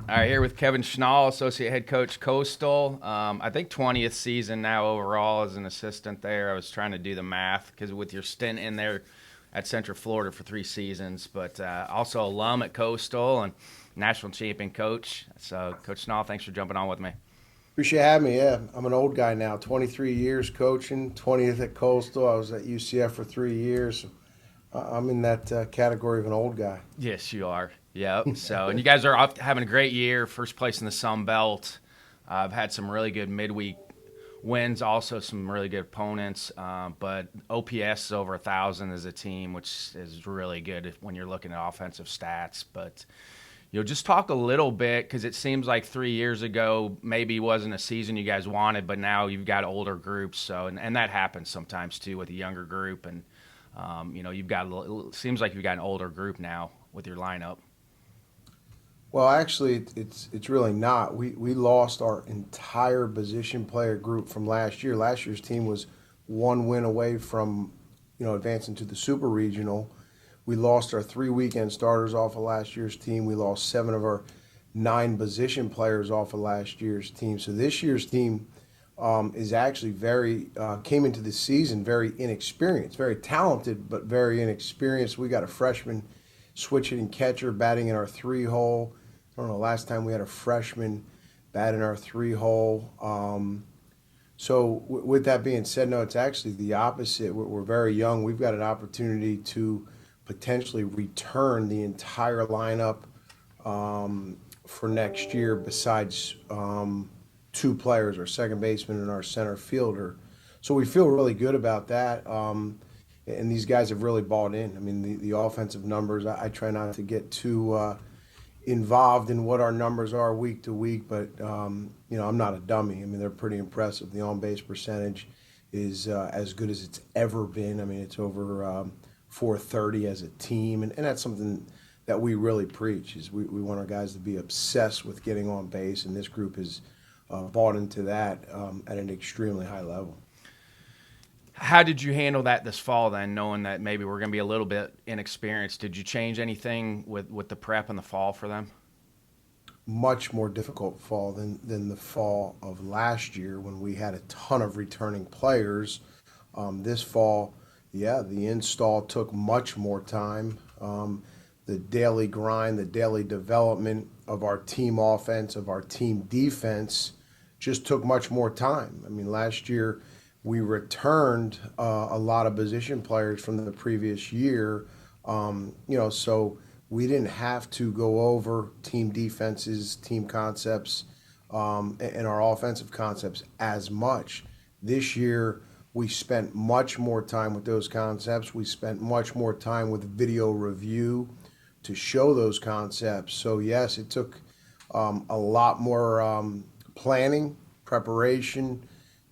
All right, here with Kevin Schnall, associate head coach, Coastal. I think 20th season now overall as an assistant there. I was trying to do the math because with your stint in there at Central Florida for 3 seasons, but also alum at Coastal and national champion coach. So, Coach Schnall, thanks for jumping on with me. Appreciate having me. Yeah, I'm an old guy now. 23 years coaching, 20th at Coastal. I was at UCF for 3 years. I'm in that category of an old guy. Yes, you are. Yep. So, and you guys are off having a great year. First place in the Sun Belt. I've had some really good midweek wins, also some really good opponents. But OPS is over 1,000 as a team, which is really good when you're looking at offensive stats. But just talk a little bit because it seems like 3 years ago maybe wasn't a season you guys wanted, but now you've got older groups. So, and that happens sometimes too with a younger group, and you've got seems like you've got an older group now with your lineup. Well, actually, it's really not. We lost our entire position player group from last year. Last year's team was one win away from advancing to the Super Regional. We lost our 3 weekend starters off of last year's team. We lost 7 of our 9 position players off of last year's team. So this year's team is actually came into the season very inexperienced, very talented, but very inexperienced. We got a freshman switch hitting catcher batting in our 3 hole. I don't know, last time we had a freshman bat in our 3 hole. With that being said, no, it's actually the opposite. We're very young. We've got an opportunity to potentially return the entire lineup for next year besides 2 players, our second baseman and our center fielder. So we feel really good about that. And these guys have really bought in. I mean, the offensive numbers, I try not to get too involved in what our numbers are week to week, but I'm not a dummy. I mean, they're pretty impressive. The on-base percentage is as good as it's ever been. I mean, it's over 430 as a team, and that's something that we really preach. Is we want our guys to be obsessed with getting on base, and this group has bought into that at an extremely high level. How did you handle that this fall then, knowing that maybe we're going to be a little bit inexperienced? Did you change anything with the prep in the fall for them? Much more difficult fall than the fall of last year when we had a ton of returning players. This fall, yeah, the install took much more time. The daily grind, the daily development of our team offense, of our team defense, just took much more time. I mean, last year we returned a lot of position players from the previous year, so we didn't have to go over team defenses, team concepts, and our offensive concepts as much. This year, we spent much more time with those concepts. We spent much more time with video review to show those concepts. So yes, it took a lot more planning, preparation,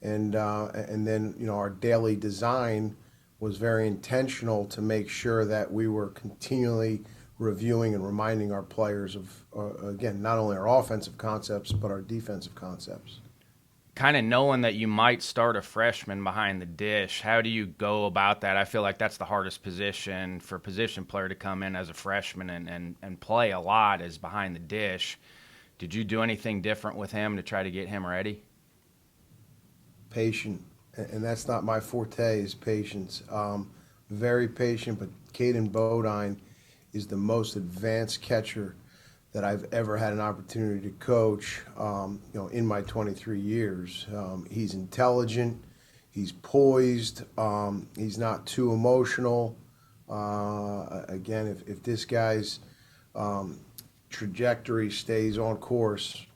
and then our daily design was very intentional to make sure that we were continually reviewing and reminding our players of again, not only our offensive concepts but our defensive concepts. Kind of knowing that you might start a freshman behind the dish, how do you go about that? I feel like that's the hardest position for a position player to come in as a freshman and play a lot is behind the dish. Did you do anything different with him to try to get him ready? Patient, and that's not my forte, is patience. Very patient, but Caden Bodine is the most advanced catcher that I've ever had an opportunity to coach. In my 23 years, he's intelligent, he's poised, he's not too emotional. Again, if this guy's trajectory stays on course,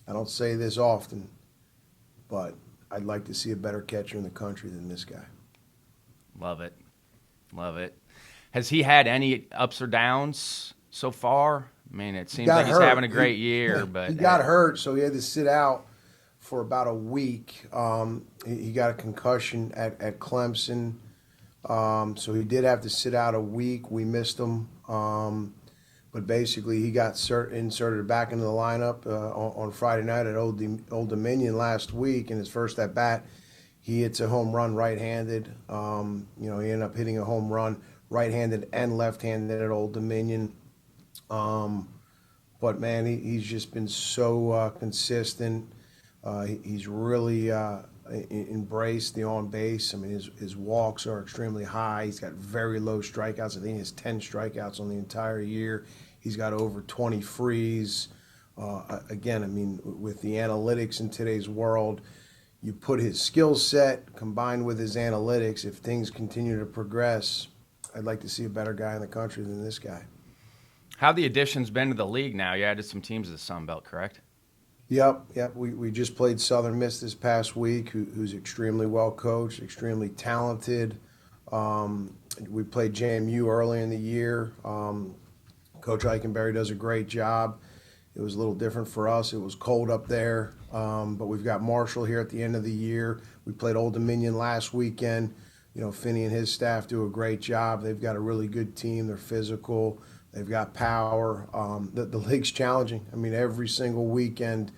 I don't say this often, but I'd like to see a better catcher in the country than this guy. Love it. Love it. Has he had any ups or downs so far? I mean, it He seems like got he's having hurt. a great year, but He got hurt, so he had to sit out for about a week. He got a concussion at Clemson, so he did have to sit out a week. We missed him, but basically he got inserted back into the lineup on Friday night at Old Dominion last week. In his first at bat, he hits a home run right-handed. He ended up hitting a home run right-handed and left-handed at Old Dominion. but man, he's just been so consistent. He's really embraced the on base. I mean, his walks are extremely high. He's got very low strikeouts. I think he has 10 strikeouts on the entire year. He's got over 20 frees. Again, I mean, with the analytics in today's world, you put his skill set combined with his analytics, if things continue to progress, I'd like to see a better guy in the country than this guy. How the additions been to the league now? You added some teams to the Sun Belt, correct? Yep. We just played Southern Miss this past week, who's extremely well coached, extremely talented. We played JMU early in the year. Coach Eichenberry does a great job. It was a little different for us. It was cold up there, but we've got Marshall here at the end of the year. We played Old Dominion last weekend. You know, Finney and his staff do a great job. They've got a really good team. They're physical. They've got power. The league's challenging. I mean, every single weekend,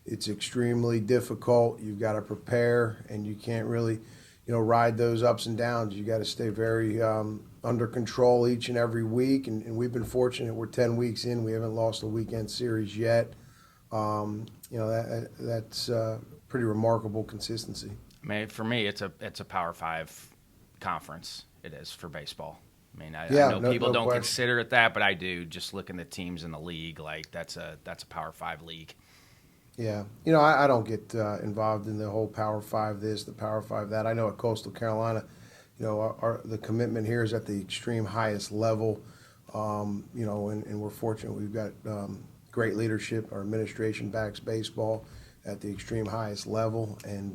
it's extremely difficult. You've got to prepare, and you can't really, ride those ups and downs. You got to stay very under control each and every week, and we've been fortunate. We're 10 weeks in. We haven't lost a weekend series yet. That's pretty remarkable consistency. I mean, for me, it's a Power Five conference. It is for baseball. I mean, I know people don't consider it that, but I do. Just looking at the teams in the league, like that's a Power Five league. Yeah. I don't get involved in the whole Power Five this, the Power Five that. I know at Coastal Carolina, the commitment here is at the extreme highest level, and we're fortunate. We've got great leadership. Our administration backs baseball at the extreme highest level, and,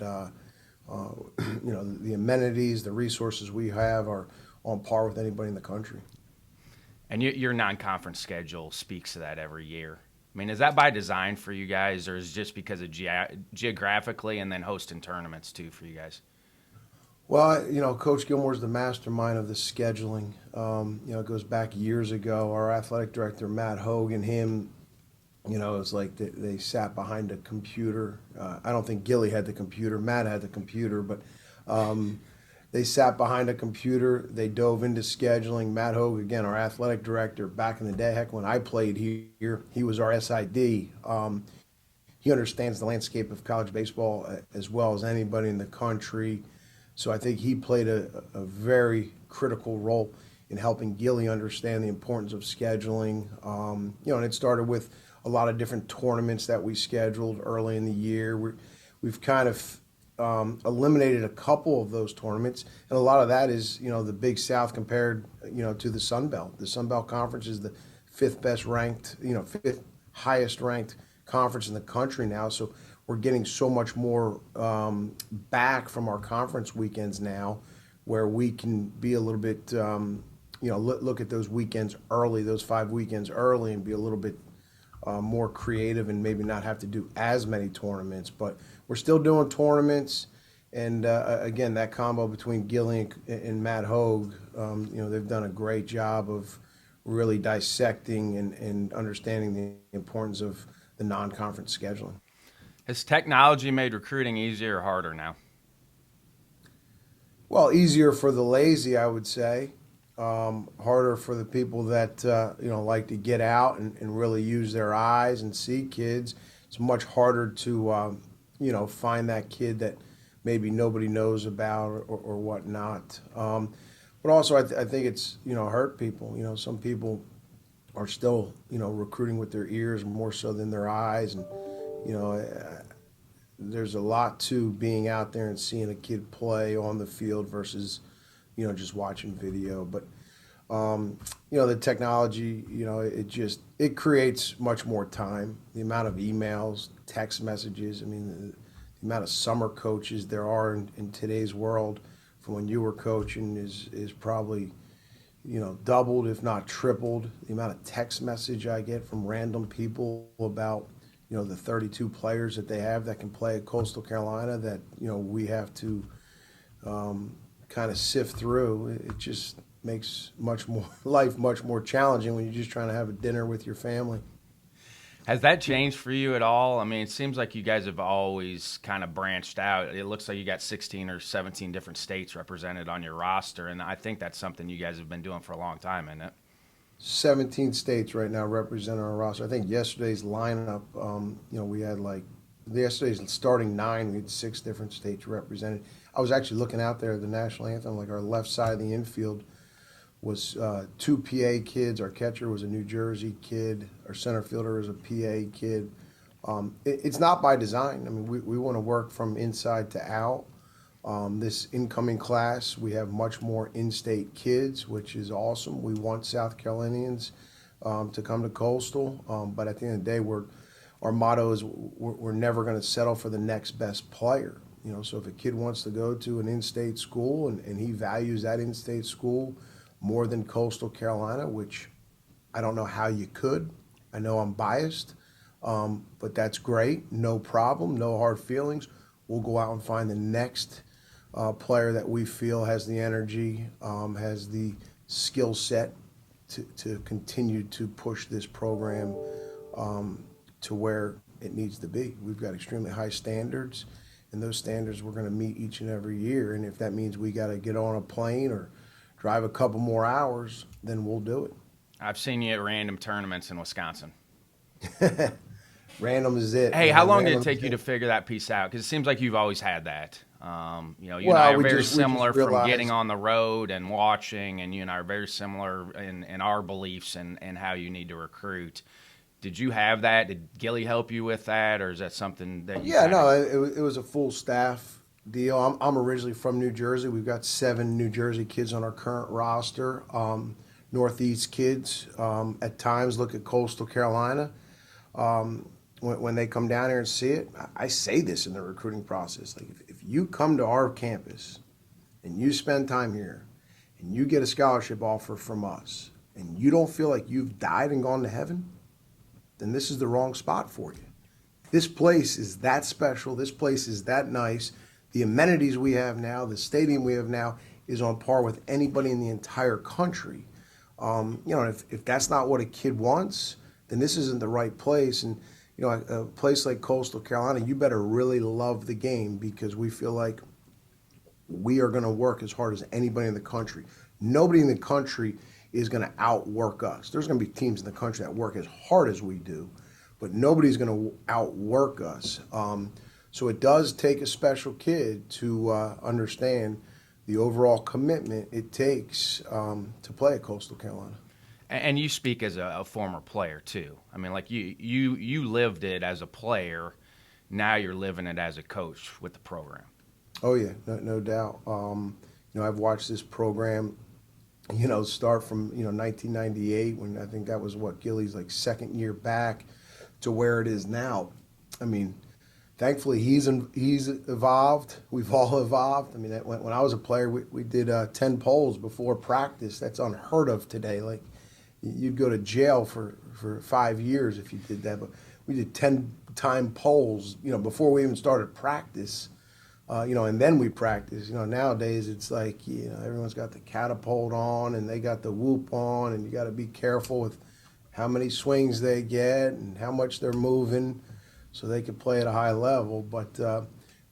the amenities, the resources we have are on par with anybody in the country. And your non-conference schedule speaks to that every year. I mean, is that by design for you guys, or is it just because of geographically and then hosting tournaments too for you guys? Well, Coach Gilmore's the mastermind of the scheduling. It goes back years ago. Our athletic director, Matt Hogue, and him, it's like they sat behind a computer. I don't think Gilly had the computer. Matt had the computer, but they sat behind a computer. They dove into scheduling. Matt Hogue, again, our athletic director, back in the day, heck, when I played here, he was our SID. He understands the landscape of college baseball as well as anybody in the country. So I think he played a very critical role in helping Gilly understand the importance of scheduling. And it started with a lot of different tournaments that we scheduled early in the year. We've kind of eliminated a couple of those tournaments, and a lot of that is the Big South compared to the Sun Belt. The Sun Belt Conference is the fifth highest ranked conference in the country now. So we're getting so much more back from our conference weekends now, where we can be a little bit look at those weekends early, those 5 weekends early, and be a little bit more creative and maybe not have to do as many tournaments. But we're still doing tournaments, and again, that combo between Gilly and Matt Hogue, they've done a great job of really dissecting and understanding the importance of the non-conference scheduling. Has technology made recruiting easier or harder now? Well, easier for the lazy, I would say. Harder for the people that like to get out and really use their eyes and see kids. It's much harder to find that kid that maybe nobody knows about or whatnot. But also, I think it's hurt people. Some people are still recruiting with their ears more so than their eyes, and there's a lot to being out there and seeing a kid play on the field versus just watching video. But the technology, it creates much more time. The amount of emails, text messages, I mean, the amount of summer coaches there are in today's world from when you were coaching is probably doubled, if not tripled. The amount of text message I get from random people about the 32 players that they have that can play at Coastal Carolina that we have to kind of sift through. It just makes life much more challenging when you're just trying to have a dinner with your family. Has that changed for you at all? I mean, it seems like you guys have always kind of branched out. It looks like you got 16 or 17 different states represented on your roster, and I think that's something you guys have been doing for a long time, isn't it? 17 states right now represented on our roster. I think yesterday's lineup, we had like yesterday's starting nine, we had 6 different states represented. I was actually looking out there at the national anthem, like our left side of the infield was 2 PA kids. Our catcher was a New Jersey kid. Our center fielder was a PA kid. It's not by design. I mean, we want to work from inside to out. This incoming class, we have much more in-state kids, which is awesome. We want South Carolinians to come to Coastal, but at the end of the day, our motto is we're never going to settle for the next best player. So if a kid wants to go to an in-state school and he values that in-state school more than Coastal Carolina, which I don't know how you could. I know I'm biased, but that's great. No problem, no hard feelings. We'll go out and find the next player that we feel has the energy, has the skill set to continue to push this program to where it needs to be. We've got extremely high standards, and those standards we're going to meet each and every year. And if that means we got to get on a plane or drive a couple more hours, then we'll do it. I've seen you at random tournaments in Wisconsin. Random is it. Hey, how long did it take you to figure that piece out? Because it seems like you've always had that. You and I are very similar from getting on the road and watching, and you and I are very similar in our beliefs and how you need to recruit. Did you have that? Did Gilly help you with that, or is that something that you it was a full staff deal. I'm originally from New Jersey. We've got 7 New Jersey kids on our current roster. Northeast kids at times look at Coastal Carolina. When they come down here and see it, I say this in the recruiting process. Like, if you come to our campus and you spend time here and you get a scholarship offer from us and you don't feel like you've died and gone to heaven, then this is the wrong spot for you. This place is that special. This place is that nice. The amenities we have now, the stadium we have now, is on par with anybody in the entire country. If that's not what a kid wants, then this isn't the right place. And a place like Coastal Carolina, you better really love the game, because we feel like we are going to work as hard as anybody in the country. Nobody in the country is going to outwork us. There's going to be teams in the country that work as hard as we do, but nobody's going to outwork us. So it does take a special kid to understand the overall commitment it takes to play at Coastal Carolina. And you speak as a former player too. I mean, like you lived it as a player. Now you're living it as a coach with the program. Oh yeah, no doubt. I've watched this program, start from 1998, when I think that was Gilly's like second year back, to where it is now. I mean, thankfully he's evolved. We've all evolved. I mean, when I was a player, we did 10 polls before practice. That's unheard of today. Like, you'd go to jail for 5 years if you did that. But we did 10-time polls, before we even started practice, and then we practice. Nowadays it's like, everyone's got the catapult on and they got the whoop on, and you got to be careful with how many swings they get and how much they're moving so they can play at a high level. But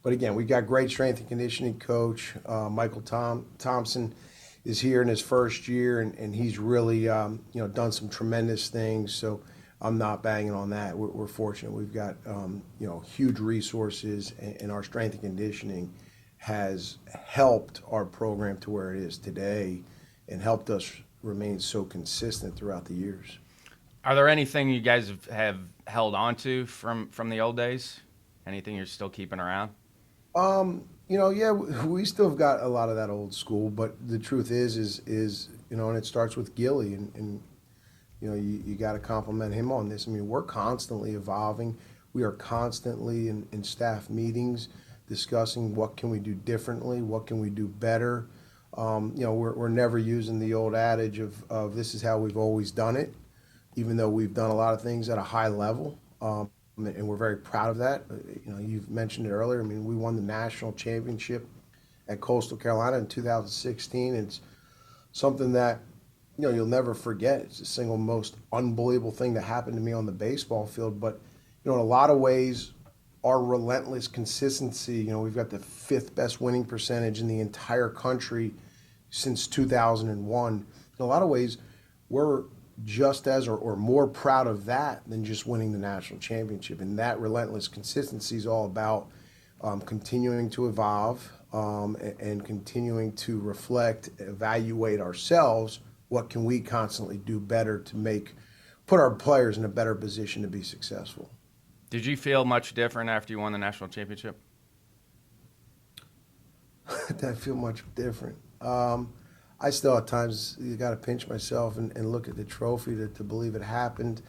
again, we got great strength and conditioning coach, Michael Thompson is here in his first year, and he's really done some tremendous things. So I'm not banging on that. We're fortunate. We've got huge resources, and our strength and conditioning has helped our program to where it is today, and helped us remain so consistent throughout the years. Are there anything you guys have held on to from the old days? Anything you're still keeping around? Yeah, we still have got a lot of that old school, but the truth is, and it starts with Gilly, and you got to compliment him on this. I mean, we're constantly evolving. We are constantly in staff meetings discussing what can we do differently, what can we do better. We're never using the old adage of this is how we've always done it, even though we've done a lot of things at a high level. And we're very proud of that. You've mentioned it earlier. I mean, we won the national championship at Coastal Carolina in 2016. It's something that, you'll never forget. It's the single most unbelievable thing that happened to me on the baseball field. But, in a lot of ways, our relentless consistency, we've got the 5th best winning percentage in the entire country since 2001. In a lot of ways, we're just as or more proud of that than just winning the national championship. And that relentless consistency is all about continuing to evolve and continuing to reflect, evaluate ourselves. What can we constantly do better to put our players in a better position to be successful? Did you feel much different after you won the national championship? I feel much different. I still at times you got to pinch myself and look at the trophy to believe it happened.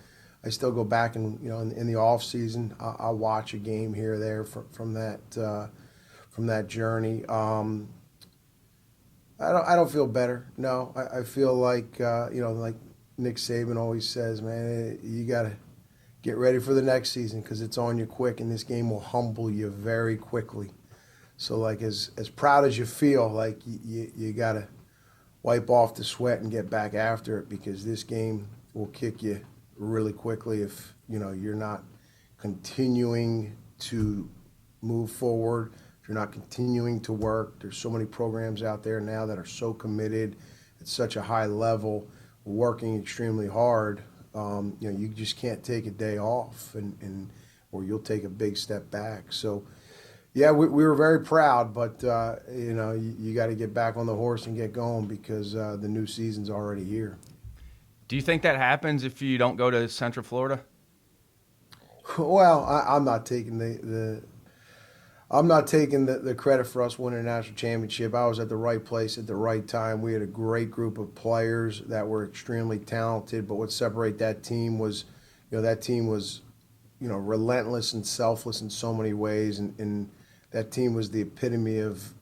I still go back and in the off season I'll watch a game here or there from that journey. I don't feel better. No, I feel like like Nick Saban always says, man, you got to get ready for the next season because it's on you quick, and this game will humble you very quickly. So like as proud as you feel, like you got to wipe off the sweat and get back after it because this game will kick you really quickly if you're not continuing to move forward, if you're not continuing to work. There's so many programs out there now that are so committed at such a high level, working extremely hard. You just can't take a day off or you'll take a big step back. So yeah, we were very proud, but you got to get back on the horse and get going because the new season's already here. Do you think that happens if you don't go to Central Florida? Well, I'm not taking the credit for us winning a national championship. I was at the right place at the right time. We had a great group of players that were extremely talented, but what separated that team was, relentless and selfless in so many ways, and that team was the epitome of,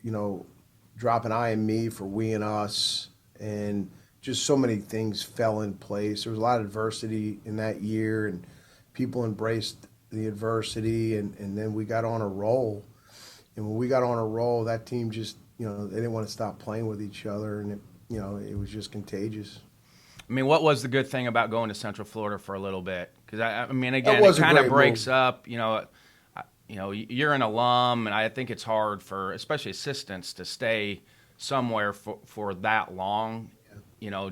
dropping I and me for we and us, and just so many things fell in place. There was a lot of adversity in that year, and people embraced the adversity, and then we got on a roll. And when we got on a roll, that team just, they didn't want to stop playing with each other, and it was just contagious. I mean, what was the good thing about going to Central Florida for a little bit? Because again, it kind of breaks up. You're an alum, and I think it's hard for especially assistants to stay somewhere for that long.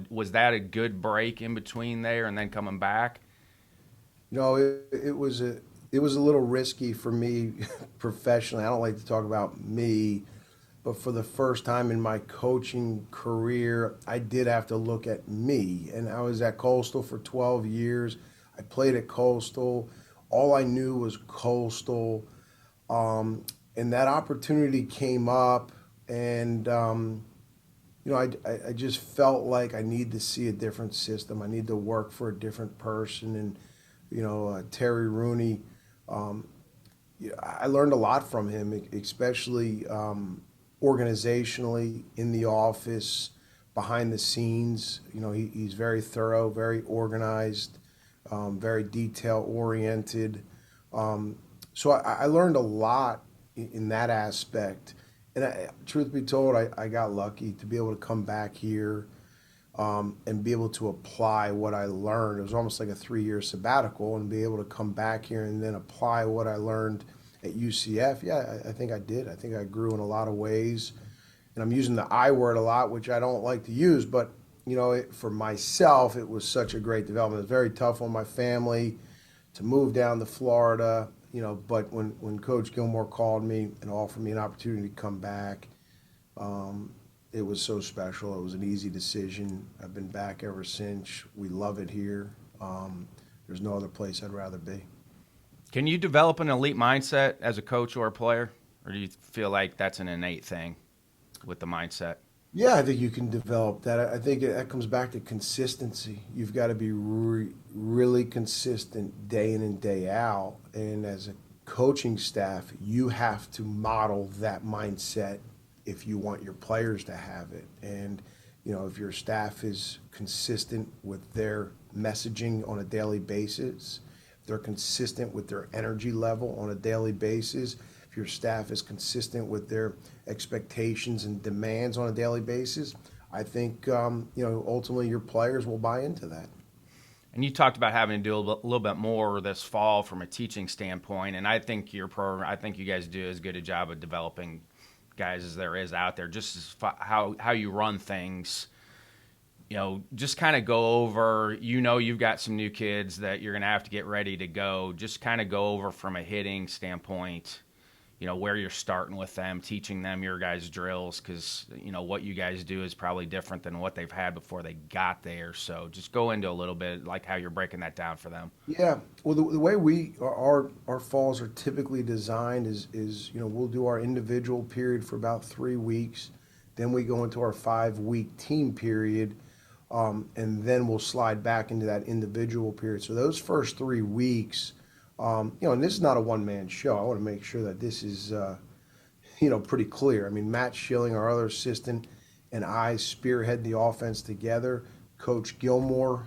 Was that a good break in between there and then coming back? It was a little risky for me professionally. I don't like to talk about me, but for the first time in my coaching career, I did have to look at me. And I was at Coastal for 12 years. I played at Coastal. All I knew was Coastal. And that opportunity came up, and I just felt like I need to see a different system. I need to work for a different person. And Terry Rooney, I learned a lot from him, especially organizationally, in the office, behind the scenes. He's very thorough, very organized, very detail oriented. So I learned a lot in that aspect. And truth be told, I got lucky to be able to come back here and be able to apply what I learned. It was almost like a 3-year sabbatical, and be able to come back here and then apply what I learned at UCF. Yeah, I think I did. I think I grew in a lot of ways. And I'm using the I word a lot, which I don't like to use, but for myself, it was such a great development. It was very tough on my family to move down to Florida, but when Coach Gilmore called me and offered me an opportunity to come back, it was so special. It was an easy decision. I've been back ever since. We love it here. There's no other place I'd rather be. Can you develop an elite mindset as a coach or a player, or do you feel like that's an innate thing with the mindset? Yeah, I think you can develop that. I think that comes back to consistency. You've got to be really consistent day in and day out. And as a coaching staff, you have to model that mindset if you want your players to have it. And, if your staff is consistent with their messaging on a daily basis, if they're consistent with their energy level on a daily basis, if your staff is consistent with their expectations and demands on a daily basis, I think, ultimately your players will buy into that. And you talked about having to do a little bit more this fall from a teaching standpoint, and I think your program, I think you guys do as good a job of developing guys as there is out there, just as how you run things. just kind of go over, you've got some new kids that you're going to have to get ready to go. Just kind of go over from a hitting standpoint, where you're starting with them, teaching them your guys' drills, because, what you guys do is probably different than what they've had before they got there. So just go into a little bit like how you're breaking that down for them. Yeah, well, the way our falls are typically designed is we'll do our individual period for about 3 weeks, then we go into our 5 week team period, and then we'll slide back into that individual period. So those first 3 weeks, and this is not a one man show. I want to make sure that this is pretty clear. I mean, Matt Schilling, our other assistant, and I spearhead the offense together. Coach Gilmore,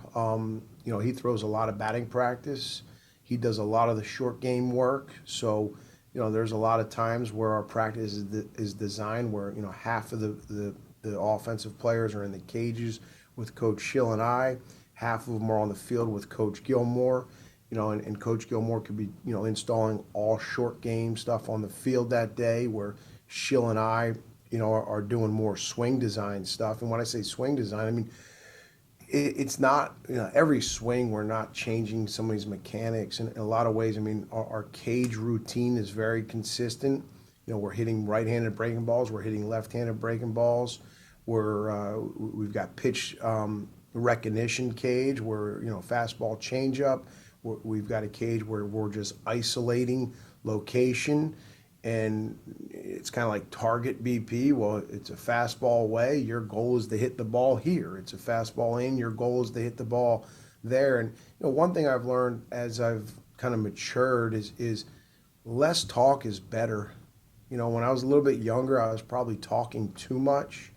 he throws a lot of batting practice. He does a lot of the short game work. So, there's a lot of times where our practice is designed where, half of the offensive players are in the cages with Coach Schill and I. Half of them are on the field with Coach Gilmore. And Coach Gilmore could be, installing all short game stuff on the field that day where Schill and I, are doing more swing design stuff. And when I say swing design, I mean, it's not, every swing, we're not changing somebody's mechanics. In a lot of ways, I mean, our cage routine is very consistent. We're hitting right-handed breaking balls. We're hitting left-handed breaking balls. We've got pitch recognition cage where, fastball changeup. We've got a cage where we're just isolating location, and it's kind of like target BP. Well, it's a fastball away. Your goal is to hit the ball here. It's a fastball in. Your goal is to hit the ball there. And one thing I've learned as I've kind of matured is less talk is better. When I was a little bit younger, I was probably talking too much.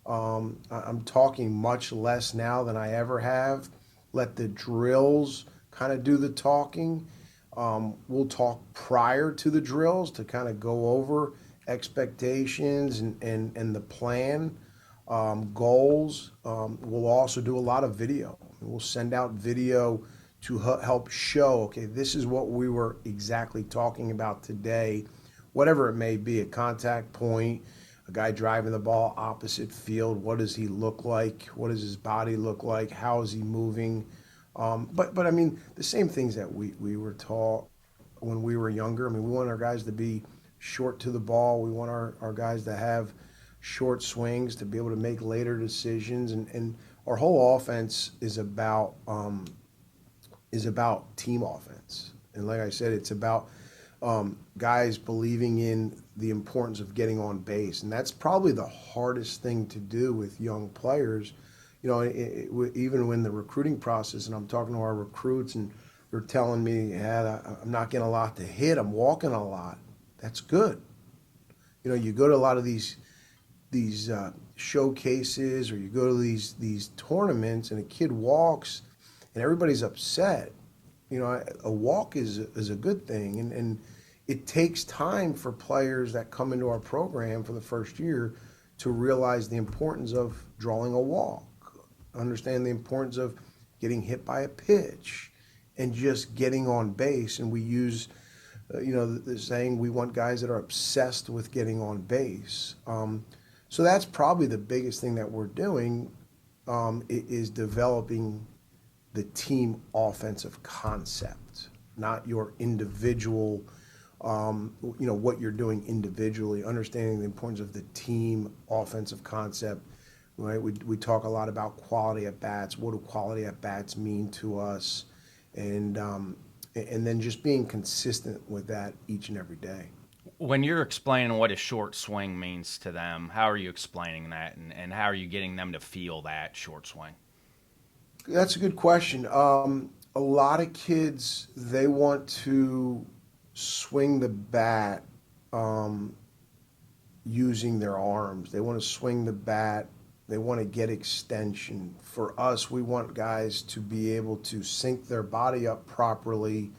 I'm talking much less now than I ever have. Let the drills kind of do the talking. We'll talk prior to the drills to kind of go over expectations and the plan, goals. We'll also do a lot of video. We'll send out video to help show, okay, this is what we were exactly talking about today, whatever it may be, a contact point, a guy driving the ball opposite field. What does he look like? What does his body look like? How is he moving? But I mean, the same things that we were taught when we were younger. I mean, we want our guys to be short to the ball. We want our guys to have short swings, to be able to make later decisions. And our whole offense is about team offense. And like I said, it's about guys believing in the importance of getting on base. And that's probably the hardest thing to do with young players. Even when the recruiting process, and I'm talking to our recruits, and they're telling me, yeah, I'm not getting a lot to hit. I'm walking a lot. That's good. You go to a lot of these showcases, or you go to these tournaments, and a kid walks, and everybody's upset. A walk is a good thing, and it takes time for players that come into our program for the first year to realize the importance of drawing a walk. Understand the importance of getting hit by a pitch and just getting on base. And we use, the saying, we want guys that are obsessed with getting on base. So that's probably the biggest thing that we're doing, is developing the team offensive concept, not your individual, what you're doing individually, understanding the importance of the team offensive concept. Right, we talk a lot about quality at bats. What do quality at bats mean to us, and then just being consistent with that each and every day. When you're explaining what a short swing means to them, how are you explaining that, and how are you getting them to feel that short swing? That's a good question. A lot of kids, they want to swing the bat using their arms. They want to swing the bat. They want to get extension. For us, we want guys to be able to sync their body up properly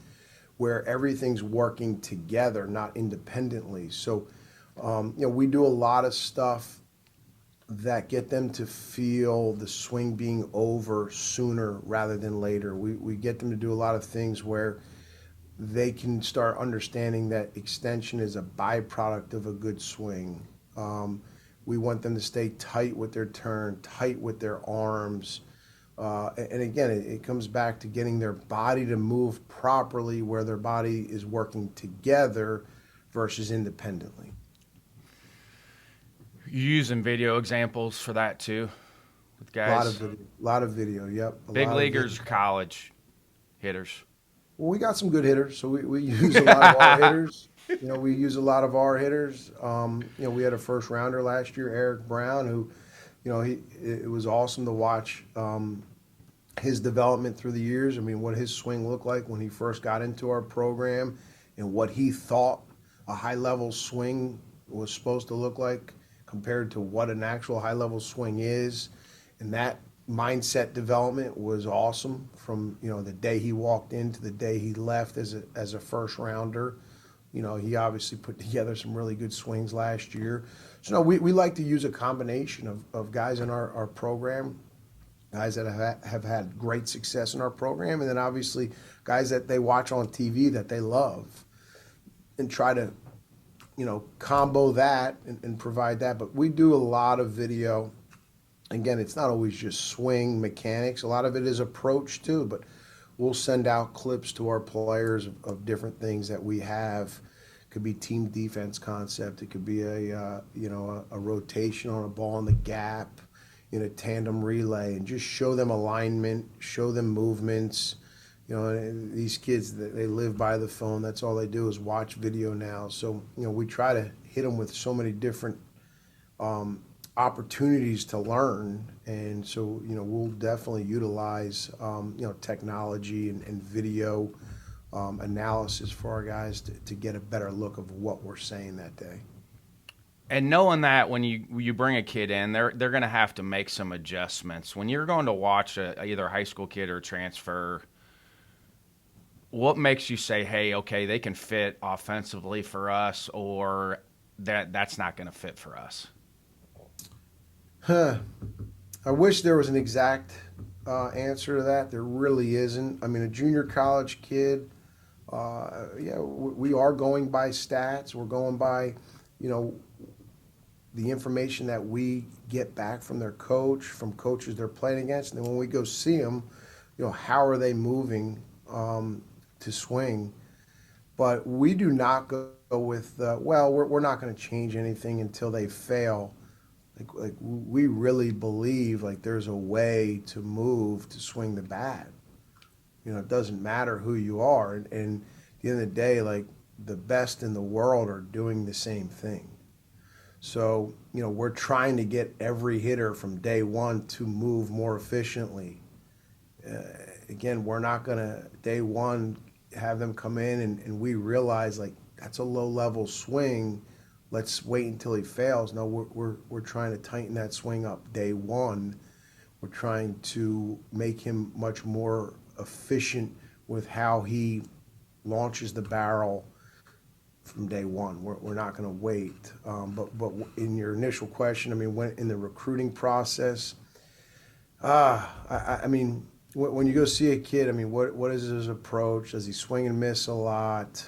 where everything's working together, not independently. So, we do a lot of stuff that get them to feel the swing being over sooner rather than later. We get them to do a lot of things where they can start understanding that extension is a byproduct of a good swing. We want them to stay tight with their turn, tight with their arms. And again, it comes back to getting their body to move properly where their body is working together versus independently. You using video examples for that too with A lot of guys? video, lot of video. Yep, a Big lot of video. leaguers, college hitters. Well, we got some good hitters, so we use a lot of our hitters. We use a lot of our hitters. We had a first rounder last year, Eric Brown, who, it was awesome to watch his development through the years. I mean, what his swing looked like when he first got into our program, and what he thought a high level swing was supposed to look like compared to what an actual high level swing is, and that mindset development was awesome from the day he walked in to the day he left as a first rounder. He obviously put together some really good swings last year. So no, we like to use a combination of guys in our program, guys that have had great success in our program, and then obviously guys that they watch on TV that they love, and try to combo that and provide that. But we do a lot of video. Again, it's not always just swing mechanics. A lot of it is approach too, but we'll send out clips to our players of different things that we have. It could be team defense concept. It could be a rotation on a ball in the gap in a tandem relay, and just show them alignment, show them movements. These kids, they live by the phone. That's all they do is watch video now. So, we try to hit them with so many different opportunities to learn, and so we'll definitely utilize technology and video analysis for our guys to get a better look of what we're saying that day. And knowing that when you bring a kid in, they're going to have to make some adjustments. When you're going to watch either a high school kid or a transfer, what makes you say, hey, okay, they can fit offensively for us, or that's not going to fit for us? I wish there was an exact answer to that. There really isn't. I mean, a junior college kid, we are going by stats. We're going by, the information that we get back from their coach, from coaches they're playing against. And then when we go see them, how are they moving to swing? But we do not go with, we're not going to change anything until they fail. Like we really believe there's a way to move to swing the bat. It doesn't matter who you are, and at the end of the day, the best in the world are doing the same thing. So we're trying to get every hitter from day one to move more efficiently. Again, we're not going to day one have them come in and we realize that's a low level swing. Let's wait until he fails. No, we're trying to tighten that swing up day one. We're trying to make him much more efficient with how he launches the barrel from day one. We're not going to wait. But in your initial question, I mean, when in the recruiting process, I mean, when you go see a kid, I mean, what is his approach? Does he swing and miss a lot?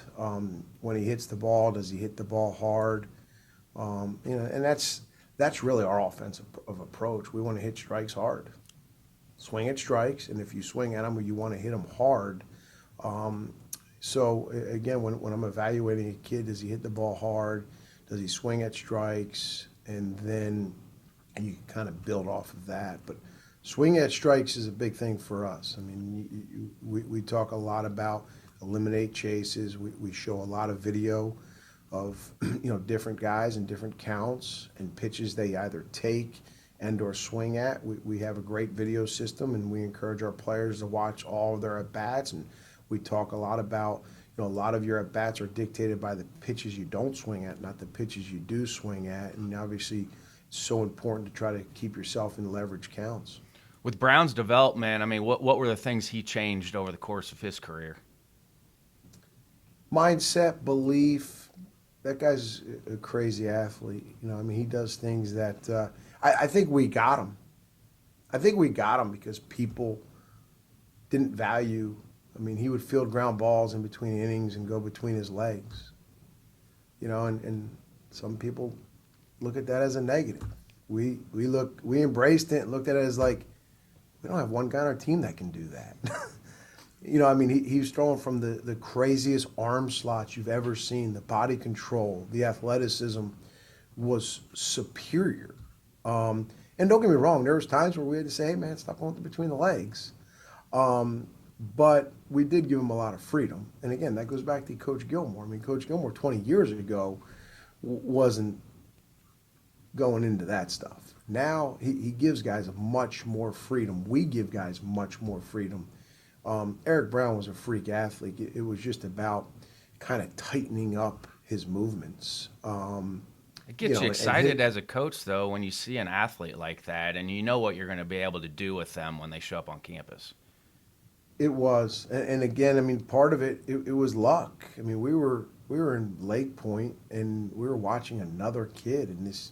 When he hits the ball, does he hit the ball hard? And that's really our offensive approach. We want to hit strikes hard. Swing at strikes, and if you swing at them, you want to hit them hard. So again, when I'm evaluating a kid, does he hit the ball hard? Does he swing at strikes? And then you kind of build off of that. But swing at strikes is a big thing for us. I mean, we talk a lot about eliminate chases. We show a lot of video of different guys and different counts and pitches they either take and or swing at. We have a great video system, and we encourage our players to watch all of their at-bats. And we talk a lot about, a lot of your at-bats are dictated by the pitches you don't swing at, not the pitches you do swing at. And obviously, it's so important to try to keep yourself in leverage counts. With Brown's development, I mean, what were the things he changed over the course of his career? Mindset, belief. That guy's a crazy athlete. I mean, he does things that I think we got him. I think we got him because people didn't value. I mean, he would field ground balls in between innings and go between his legs. And some people look at that as a negative. We embraced it and looked at it as like, we don't have one guy on our team that can do that. I mean, he was throwing from the craziest arm slots you've ever seen. The body control, the athleticism was superior. And don't get me wrong, there was times where we had to say, hey, man, stop going between the legs. But we did give him a lot of freedom. And again, that goes back to Coach Gilmore. I mean, Coach Gilmore 20 years ago wasn't going into that stuff. Now he gives guys much more freedom. We give guys much more freedom. Eric Brown was a freak athlete. It was just about kind of tightening up his movements. It gets you excited as a coach, though, when you see an athlete like that and you know what you're going to be able to do with them when they show up on campus. It was. And again, I mean, part of it was luck. I mean, we were in Lake Point, and we were watching another kid, and this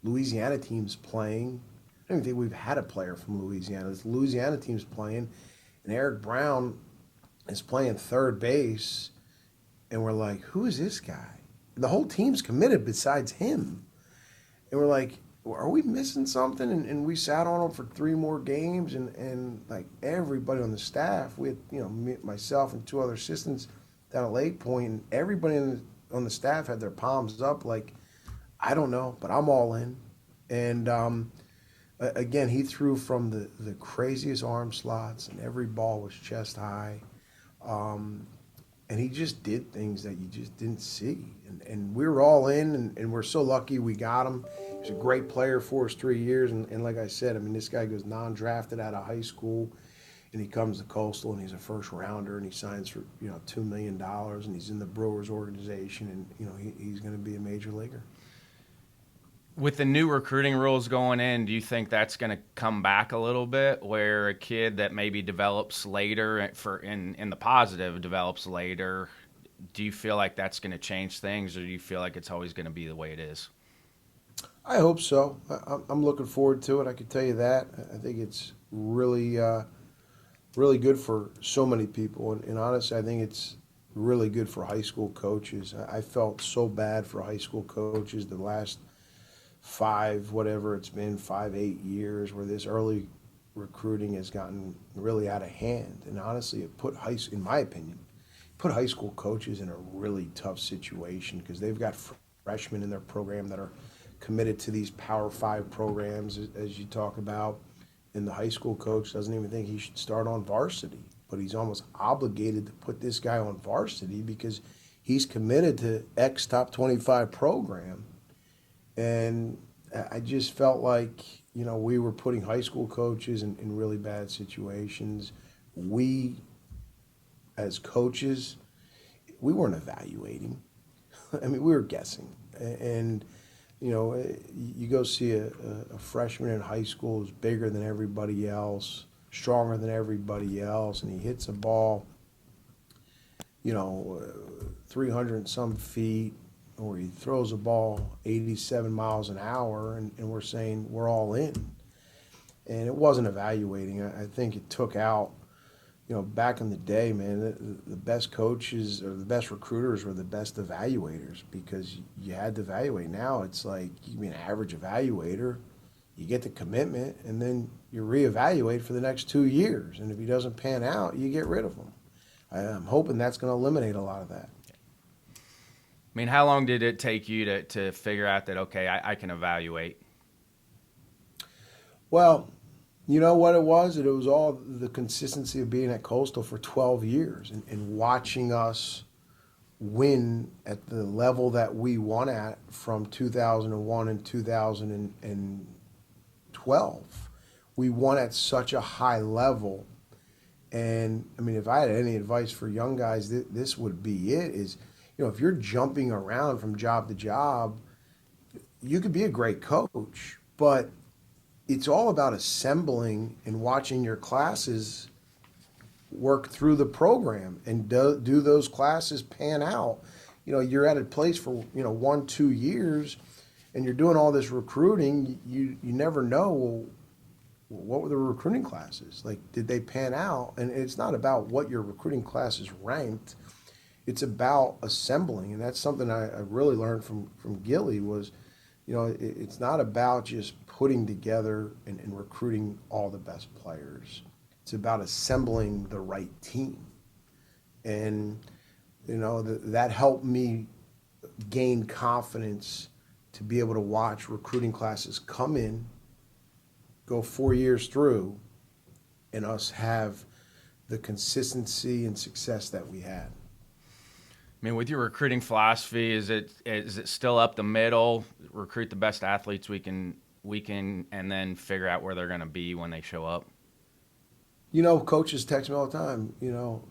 Louisiana team's playing. I don't even think we've had a player from Louisiana. This Louisiana team's playing, and Eric Brown is playing third base, and we're like, who is this guy? The whole team's committed besides him. And we're like, are we missing something? And we sat on him for 3 more games, and like everybody on the staff, we had, myself and 2 other assistants down at Lake Point, and everybody on the staff had their palms up like, I don't know, but I'm all in. And again, he threw from the craziest arm slots, and every ball was chest high. And he just did things that you just didn't see. And we were all in, and we're so lucky we got him. He was a great player for us 3 years. And like I said, I mean, this guy goes non-drafted out of high school, and he comes to Coastal, and he's a first rounder, and he signs for, $2 million, and he's in the Brewers organization, and, he's going to be a major leaguer. With the new recruiting rules going in, do you think that's going to come back a little bit, where a kid that maybe develops later in the positive develops later? Do you feel like that's going to change things, or do you feel like it's always going to be the way it is? I hope so. I'm looking forward to it. I can tell you that. I think it's really, really good for so many people. And honestly, I think it's really good for high school coaches. I felt so bad for high school coaches the last 5, 8 years, where this early recruiting has gotten really out of hand. And honestly, in my opinion, put high school coaches in a really tough situation, because they've got freshmen in their program that are committed to these Power 5 programs, as you talk about. And the high school coach doesn't even think he should start on varsity, but he's almost obligated to put this guy on varsity because he's committed to X top 25 program. And I just felt like, we were putting high school coaches in really bad situations. We, as coaches, we weren't evaluating. I mean, we were guessing. And, you go see a freshman in high school who's bigger than everybody else, stronger than everybody else, and he hits a ball, 300 and some feet, or he throws a ball 87 miles an hour, and we're saying we're all in. And it wasn't evaluating. I think it took out, back in the day, man, the best coaches or the best recruiters were the best evaluators, because you had to evaluate. Now it's like you can be an average evaluator, you get the commitment, and then you reevaluate for the next 2 years. And if he doesn't pan out, you get rid of him. I'm hoping that's going to eliminate a lot of that. I mean, how long did it take you to figure out that, okay, I can evaluate? Well, you know what it was? It was all the consistency of being at Coastal for 12 years and watching us win at the level that we won at from 2001 and 2012. We won at such a high level. And, I mean, if I had any advice for young guys, this would be it, is, if you're jumping around from job to job, you could be a great coach, but it's all about assembling and watching your classes work through the program and do those classes pan out. You're at a place for 1-2 years, and you're doing all this recruiting. You never know, well, what were the recruiting classes like? Did they pan out? And it's not about what your recruiting classes ranked. It's about assembling, and that's something I really learned from Gilly was, it's not about just putting together and recruiting all the best players. It's about assembling the right team. And, that helped me gain confidence to be able to watch recruiting classes come in, go 4 years through, and us have the consistency and success that we had. I mean, with your recruiting philosophy, is it still up the middle? Recruit the best athletes we can, and then figure out where they're going to be when they show up. Coaches text me all the time,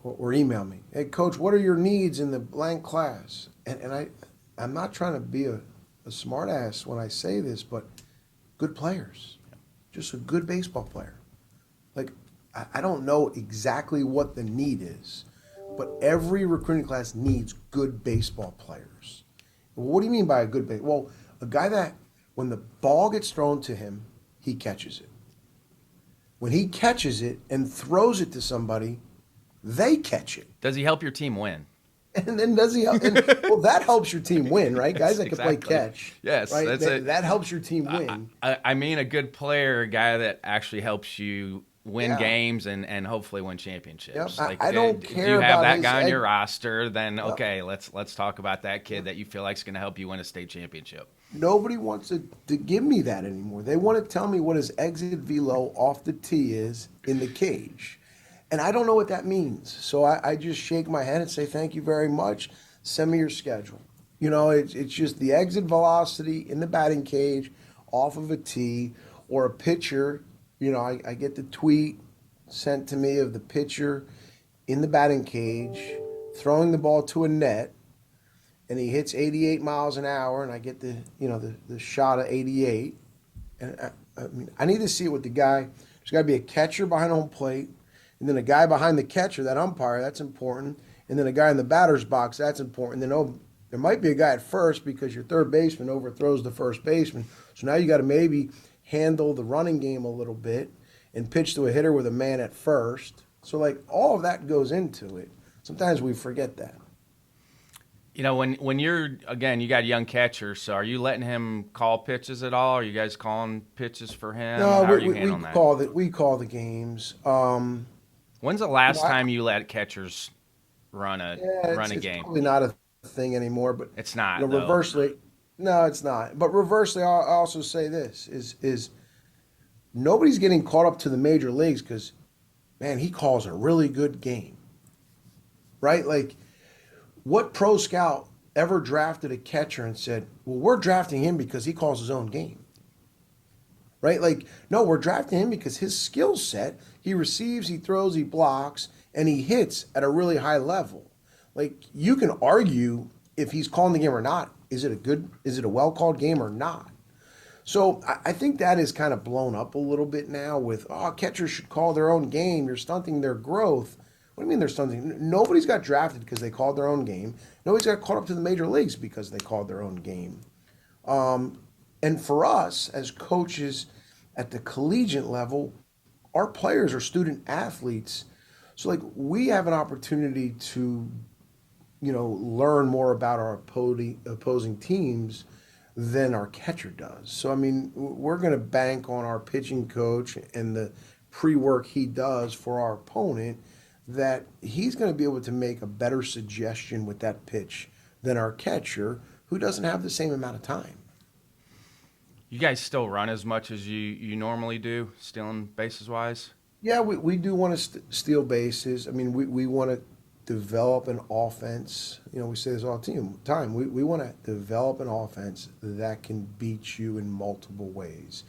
or email me. Hey, coach, what are your needs in the blank class? I'm not trying to be a smart ass when I say this, but good players, just a good baseball player. Like, I don't know exactly what the need is, but every recruiting class needs good baseball players. What do you mean by a good baseball? Well, a guy that when the ball gets thrown to him, he catches it. When he catches it and throws it to somebody, they catch it. Does he help your team win? And then does he help? Well, that helps your team win, right? Guys that can play catch. Yes, right? that's it. That helps your team win. I mean a good player, a guy that actually helps you win games and hopefully win championships. Yep. Like, I don't care do you have about that his guy on egg. your roster, then okay, let's talk about that kid that you feel like is going to help you win a state championship. Nobody wants to give me that anymore. They want to tell me what his exit velo off the tee is in the cage. And I don't know what that means. So I just shake my head and say, thank you very much. Send me your schedule. It's just the exit velocity in the batting cage off of a tee or a pitcher. I get the tweet sent to me of the pitcher in the batting cage throwing the ball to a net, and he hits 88 miles an hour, and I get the shot of 88. And I need to see it with the guy. There's got to be a catcher behind home plate, and then a guy behind the catcher, that umpire, that's important, and then a guy in the batter's box, that's important. Then there might be a guy at first because your third baseman overthrows the first baseman. So now you got to maybe handle the running game a little bit and pitch to a hitter with a man at first. So, like, all of that goes into it. Sometimes we forget that. When you're, again, you got a young catcher, so are you letting him call pitches at all? Are you guys calling pitches for him? No, How are you handling that? We call the games. When's the last time you let catchers run a It's game? probably not a thing anymore, but It's not, though. reversely, no, it's not. But reversely, I'll also say this is nobody's getting caught up to the major leagues because, man, he calls a really good game, right? Like, what pro scout ever drafted a catcher and said, well, we're drafting him because he calls his own game, right? Like, no, we're drafting him because his skill set, he receives, he throws, he blocks, and he hits at a really high level. Like, you can argue if he's calling the game or not. Is it a well-called game or not? So I think that is kind of blown up a little bit now with, catchers should call their own game. You're stunting their growth. What do you mean they're stunting? Nobody's got drafted because they called their own game. Nobody's got caught up to the major leagues because they called their own game. And for us as coaches at the collegiate level, our players are student athletes. So, like, we have an opportunity to, learn more about our opposing teams than our catcher does. So, I mean, we're going to bank on our pitching coach and the pre-work he does for our opponent, that he's going to be able to make a better suggestion with that pitch than our catcher, who doesn't have the same amount of time. You guys still run as much as you normally do, stealing bases wise? Yeah, we do want to steal bases. I mean, we want to develop an offense. We say this all the time. We want to develop an offense that can beat you in multiple ways.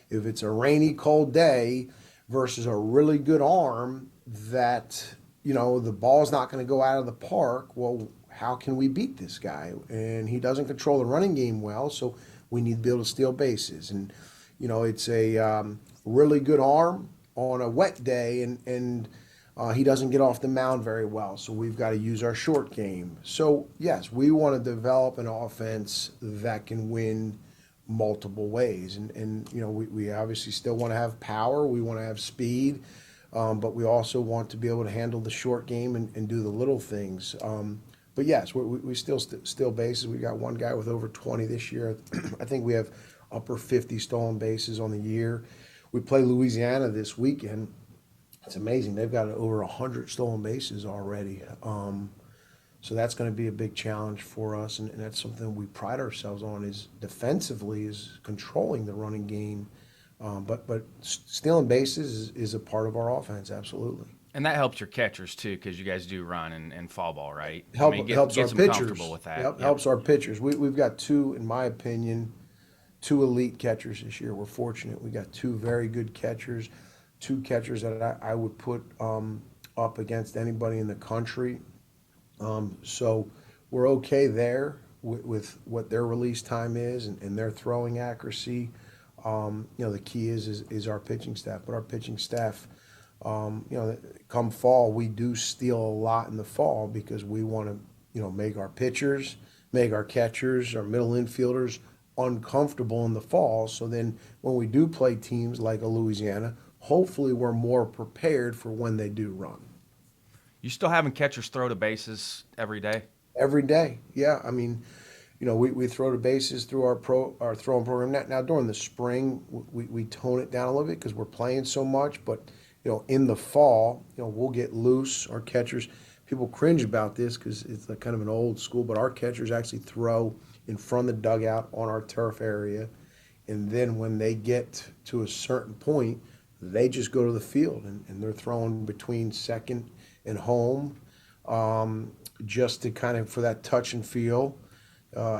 If it's a rainy, cold day versus a really good arm that, the ball's not going to go out of the park, well, how can we beat this guy? And he doesn't control the running game well, so we need to be able to steal bases. And, it's a really good arm on a wet day, and he doesn't get off the mound very well, so we've got to use our short game. So, yes, we want to develop an offense that can win multiple ways. And we obviously still want to have power. We want to have speed, but we also want to be able to handle the short game and do the little things. but yes, we still bases. We got one guy with over 20 this year. I think we have upper 50 stolen bases on the year. We play Louisiana this weekend. It's amazing. They've got over 100 stolen bases already. So that's going to be a big challenge for us, and that's something we pride ourselves on. Is defensively is controlling the running game, but stealing bases is a part of our offense. Absolutely. And that helps your catchers too, because you guys do run and fall ball, right? I mean, Helps our gets them comfortable pitchers. with that. Yep, Yep. helps our pitchers. We've got two, in my opinion, two elite catchers this year. We're fortunate. We got two very good catchers, two catchers that I would put up against anybody in the country. So we're okay there with what their release time is and their throwing accuracy. The key is our pitching staff, but our pitching staff, come fall, we do steal a lot in the fall because we want to, make our pitchers, make our catchers, our middle infielders uncomfortable in the fall. So then when we do play teams like a Louisiana, hopefully we're more prepared for when they do run. You still having catchers throw to bases every day? Every day, yeah. I mean, we throw the bases through our throwing program. Now during the spring, we tone it down a little bit because we're playing so much. But in the fall, we'll get loose. Our catchers, people cringe about this because it's like kind of an old school, but our catchers actually throw in front of the dugout on our turf area, and then when they get to a certain point, they just go to the field and they're throwing between second and home, just to kind of for that touch and feel.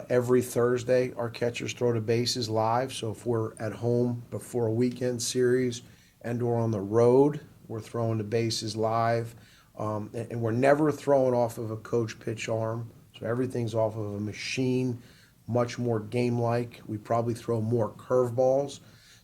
Every Thursday, our catchers throw to bases live. So if we're at home before a weekend series and or on the road, we're throwing the bases live. And we're never throwing off of a coach pitch arm. So everything's off of a machine, much more game-like. We probably throw more curveballs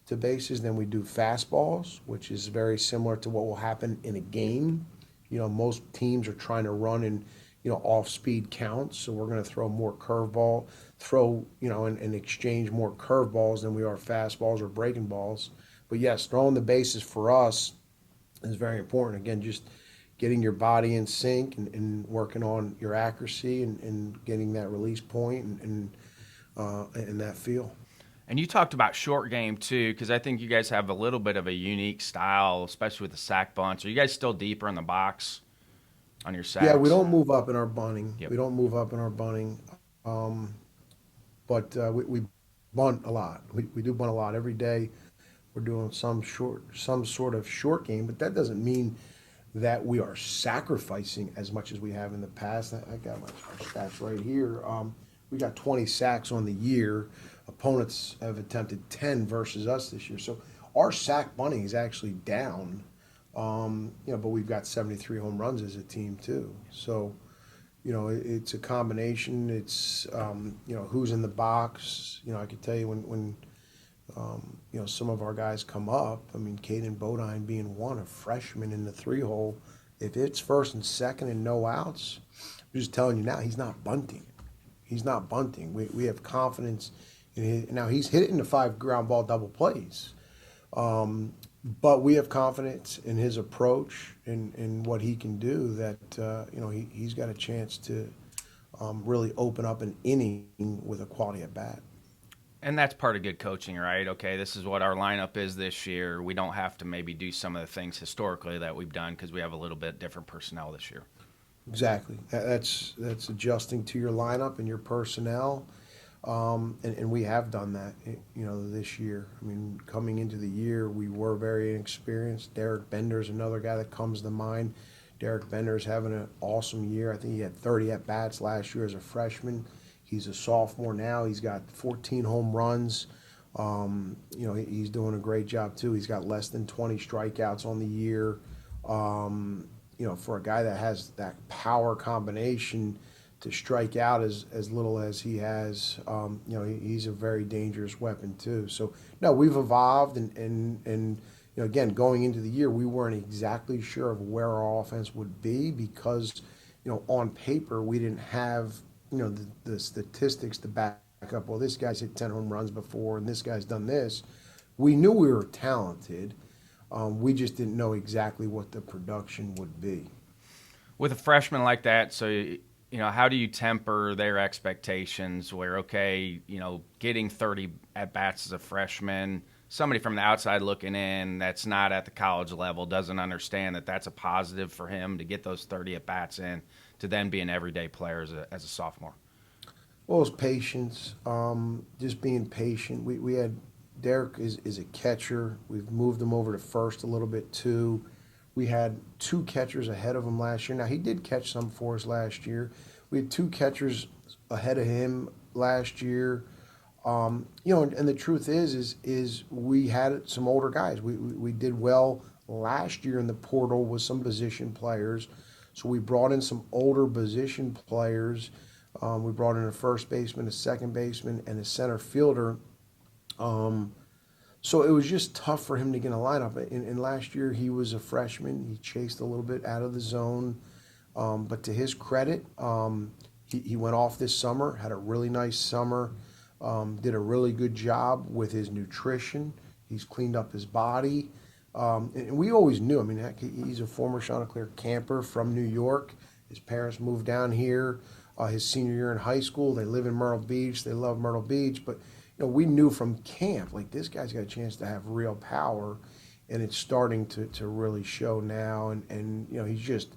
to bases than we do fastballs, which is very similar to what will happen in a game. Most teams are trying to run in, off-speed counts, so we're going to throw more curveball, and exchange more curveballs than we are fastballs or breaking balls. But yes, throwing the bases for us is very important. Again, just getting your body in sync and working on your accuracy and getting that release point and that feel. And you talked about short game too, because I think you guys have a little bit of a unique style, especially with the sack bunts. Are you guys still deeper in the box on your sacks? Yeah, we don't move up in our bunting. Yep. We don't move up in our bunting, but we bunt a lot. We do bunt a lot every day. We're doing some sort of short game, but that doesn't mean that we are sacrificing as much as we have in the past. I got my stats right here. We got 20 sacks on the year. Opponents have attempted 10 versus us this year. So our sack bunting is actually down, but we've got 73 home runs as a team too. So, it's a combination. It's, who's in the box. I could tell you when some of our guys come up. I mean, Caden Bodine being one, a freshman in the 3-hole. If it's first and second and no outs, I'm just telling you now, he's not bunting. He's not bunting. We have confidence in his. Now, he's hit it into 5 ground ball double plays. But we have confidence in his approach and what he can do that, he's got a chance to really open up an inning with a quality at bat. And that's part of good coaching, right? Okay, this is what our lineup is this year. We don't have to maybe do some of the things historically that we've done because we have a little bit different personnel this year. Exactly. That's adjusting to your lineup and your personnel, and we have done that, this year. I mean, coming into the year, we were very inexperienced. Derek Bender's another guy that comes to mind. Derek Bender's having an awesome year. I think he had 30 at-bats last year as a freshman. He's a sophomore now. He's got 14 home runs. He's doing a great job too. He's got less than 20 strikeouts on the year. For a guy that has that power combination to strike out as little as he has, he's a very dangerous weapon too. So no, we've evolved and again, going into the year, we weren't exactly sure of where our offense would be because, on paper we didn't have the statistics to back up, well, this guy's hit 10 home runs before and this guy's done this. We knew we were talented. We just didn't know exactly what the production would be. With a freshman like that, so how do you temper their expectations where, okay, getting 30 at bats as a freshman, somebody from the outside looking in that's not at the college level doesn't understand that that's a positive for him to get those 30 at bats in to then be an everyday player as a sophomore? Well, it's patience, just being patient. We had Derek is a catcher. We've moved him over to first a little bit too. We had two catchers ahead of him last year. Now, he did catch some for us last year. We had two catchers ahead of him last year. And the truth is we had some older guys. We did well last year in the portal with some position players. So we brought in some older position players. We brought in a first baseman, a second baseman, and a center fielder. So it was just tough for him to get in a lineup. And last year he was a freshman. He chased a little bit out of the zone. But to his credit, he went off this summer, had a really nice summer, did a really good job with his nutrition. He's cleaned up his body. And we always knew, I mean, heck, he's a former Chanticleer camper from New York. His parents moved down here his senior year in high school. They live in Myrtle Beach. They love Myrtle Beach. But we knew from camp, like, this guy's got a chance to have real power, and it's starting to really show now. And he's just,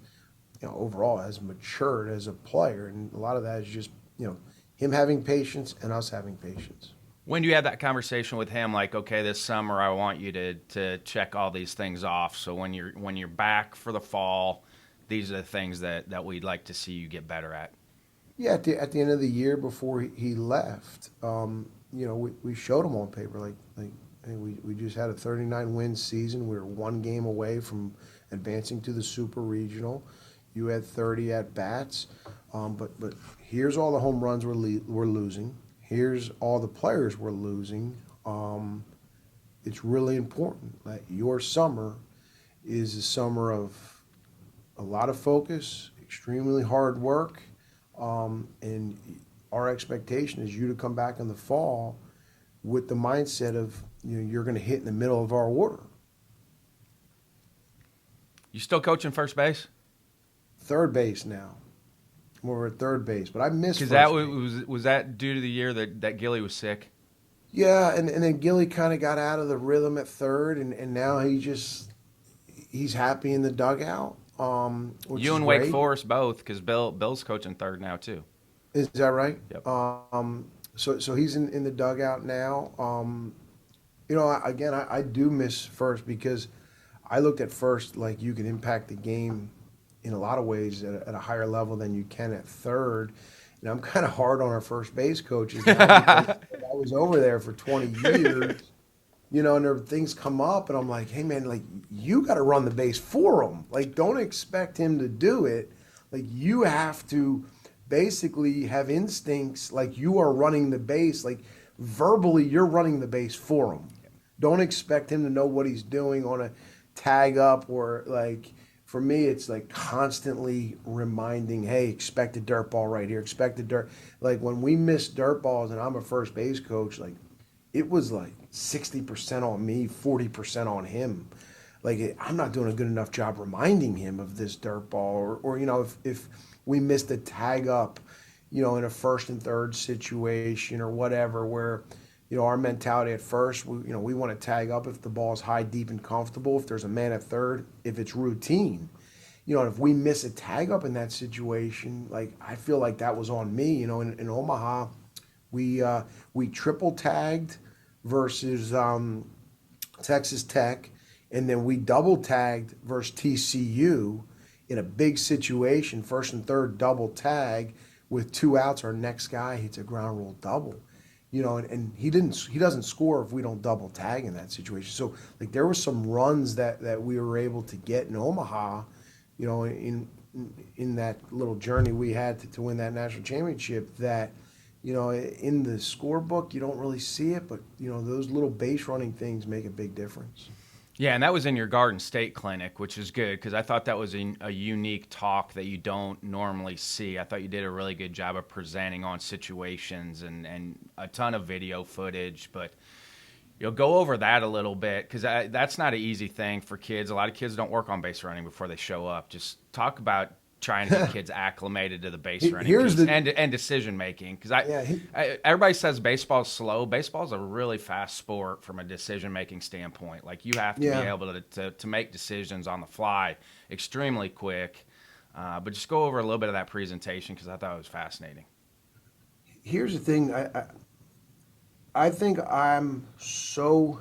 overall has matured as a player. And a lot of that is just, him having patience and us having patience. When do you have that conversation with him? Like, okay, this summer I want you to check all these things off. So when you're back for the fall, these are the things that we'd like to see you get better at. Yeah, at the end of the year before he left, we showed him on paper like hey, we just had a 39-win season. We were one game away from advancing to the Super Regional. You had 30 at bats, but here's all the home runs we're losing. Here's all the players we're losing. It's really important that your summer is a summer of a lot of focus, extremely hard work, and our expectation is you to come back in the fall with the mindset of you're going to hit in the middle of our order. You still coaching first base? Third base now. We're at third base, but I missed first base. Was that due to the year that Gilly was sick? Yeah, and then Gilly kind of got out of the rhythm at third, and now he's happy in the dugout. Which you is and great. Wake Forest both, because Bill's coaching third now too. Is that right? Yep. So he's in the dugout now. I do miss first because I looked at first like you can impact the game in a lot of ways at a higher level than you can at third. And I'm kind of hard on our first base coaches now because I was over there for 20 years, and there things come up, and I'm like, hey, man, like, you got to run the base for him. Like, don't expect him to do it. Like, you have to basically have instincts like you are running the base. Like, verbally, you're running the base for him. Don't expect him to know what he's doing on a tag up or, like, for me, it's like constantly reminding, hey, expect a dirt ball right here, expect a dirt. Like, when we miss dirt balls, and I'm a first base coach, like, it was like 60% on me, 40% on him. Like, I'm not doing a good enough job reminding him of this dirt ball. Or if we missed a tag up, in a first and third situation or whatever, where, our mentality at first, we want to tag up if the ball's high, deep, and comfortable, if there's a man at third, if it's routine. And if we miss a tag up in that situation, like, I feel like that was on me. In Omaha, we triple tagged versus Texas Tech, and then we double tagged versus TCU in a big situation, first and third double tag with 2 outs. Our next guy hits a ground rule double. And he doesn't score if we don't double tag in that situation. So, like, there were some runs that we were able to get in Omaha, in that little journey we had to win that national championship that, in the scorebook, you don't really see it, but, those little base running things make a big difference. Yeah, and that was in your Garden State clinic, which is good because I thought that was a unique talk that you don't normally see. I thought you did a really good job of presenting on situations and a ton of video footage, but go over that a little bit because that's not an easy thing for kids. A lot of kids don't work on base running before they show up. Just talk about trying to get kids acclimated to the base running Here's piece the and decision making. Because yeah. Everybody says baseball's slow. Baseball's a really fast sport from a decision making standpoint. Like you have to be Yeah. able to make decisions on the fly extremely quick. But just go over a little bit of that presentation because I thought it was fascinating. Here's the thing. I think I'm so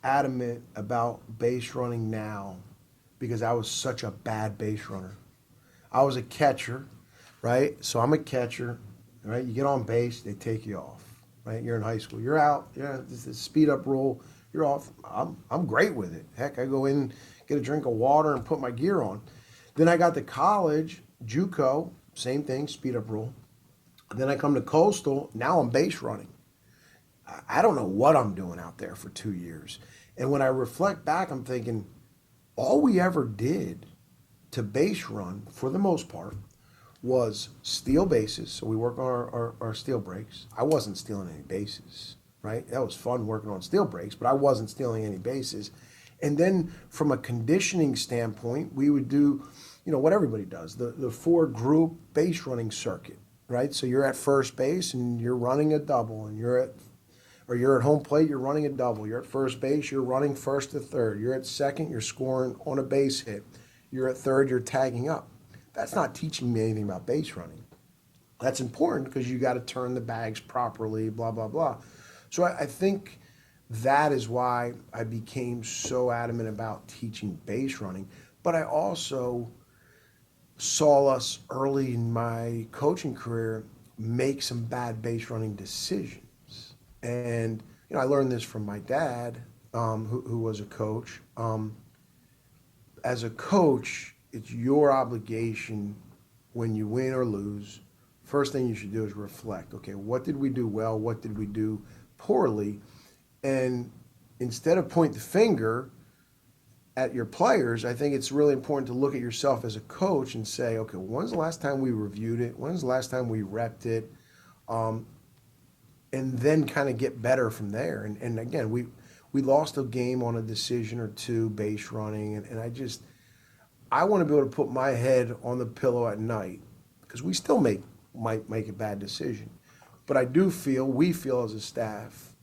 adamant about base running now because I was such a bad base runner. I was a catcher, right? So I'm a catcher, right? You get on base, they take you off, right? You're in high school, you're out, this speed up rule, you're off. I'm great with it. Heck, I go in, get a drink of water, and put my gear on. Then I got to college, JUCO, same thing, speed up rule. Then I come to Coastal, now I'm base running. I don't know what I'm doing out there for 2 years. And when I reflect back, I'm thinking, all we ever did to base run, for the most part, was steal bases. So we work on our steal breaks. I wasn't stealing any bases, right? That was fun working on steal breaks, but I wasn't stealing any bases. And then from a conditioning standpoint, we would do, what everybody does, the four group base running circuit, right? So you're at first base and you're running a double, and you're at home plate, you're running a double. You're at first base, you're running first to third. You're at second, you're scoring on a base hit. You're at third, you're tagging up. That's not teaching me anything about base running. That's important because you got to turn the bags properly, blah, blah, blah. So I think that is why I became so adamant about teaching base running. But I also saw us early in my coaching career make some bad base running decisions. And I learned this from my dad, who was a coach. As a coach, it's your obligation when you win or lose. First thing you should do is reflect. Okay, what did we do well? What did we do poorly? And instead of point the finger at your players, I think it's really important to look at yourself as a coach and say, okay, when's the last time we reviewed it? When's the last time we repped it? And then kind of get better from there. And again, we lost a game on a decision or two base running, and I want to be able to put my head on the pillow at night because we still might make a bad decision. But we feel as a staff,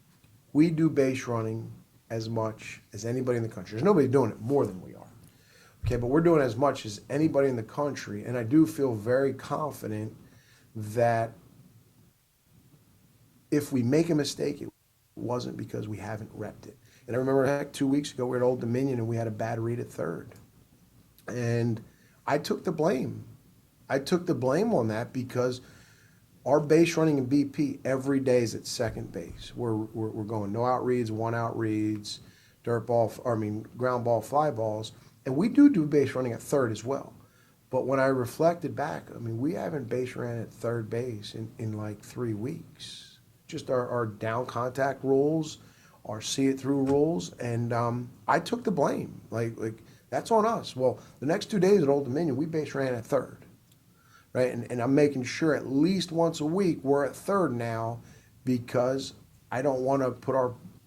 we do base running as much as anybody in the country. There's nobody doing it more than we are. Okay, but we're doing as much as anybody in the country, and I do feel very confident that if we make a mistake, it wasn't because we haven't repped it. And I remember, 2 weeks ago, we were at Old Dominion and we had a bad read at third. And I took the blame. I took the blame on that because our base running in BP every day is at second base. We're going no out reads, one out reads, ground ball, fly balls. And we do base running at third as well. But when I reflected back, we haven't base ran at third base in like 3 weeks. Just our down contact rules, our see it through rules, and I took the blame. Like that's on us. Well, the next 2 days at Old Dominion, we base ran at third, right? And I'm making sure at least once a week we're at third now because I don't want to put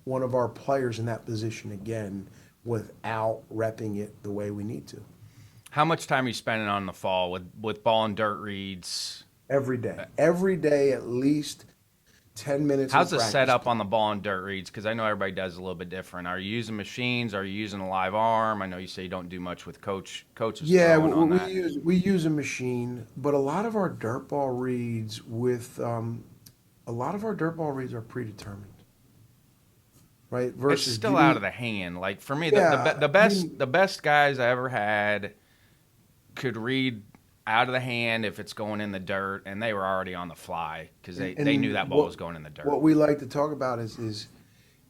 one of our players in that position again without repping it the way we need to. How much time are you spending on the fall with ball and dirt reads? Every day at least 10 minutes. How's the setup on the ball and dirt reads? Because I know everybody does a little bit different. Are you using machines? Are you using a live arm? I know you say you don't do much with coaches. Yeah, we we use a machine, but a lot of our dirt ball reads are predetermined, right? It's still out of the hand. Like for me, the best guys I ever had could read out of the hand if it's going in the dirt, and they were already on the fly because they knew that ball was going in the dirt. What we like to talk about is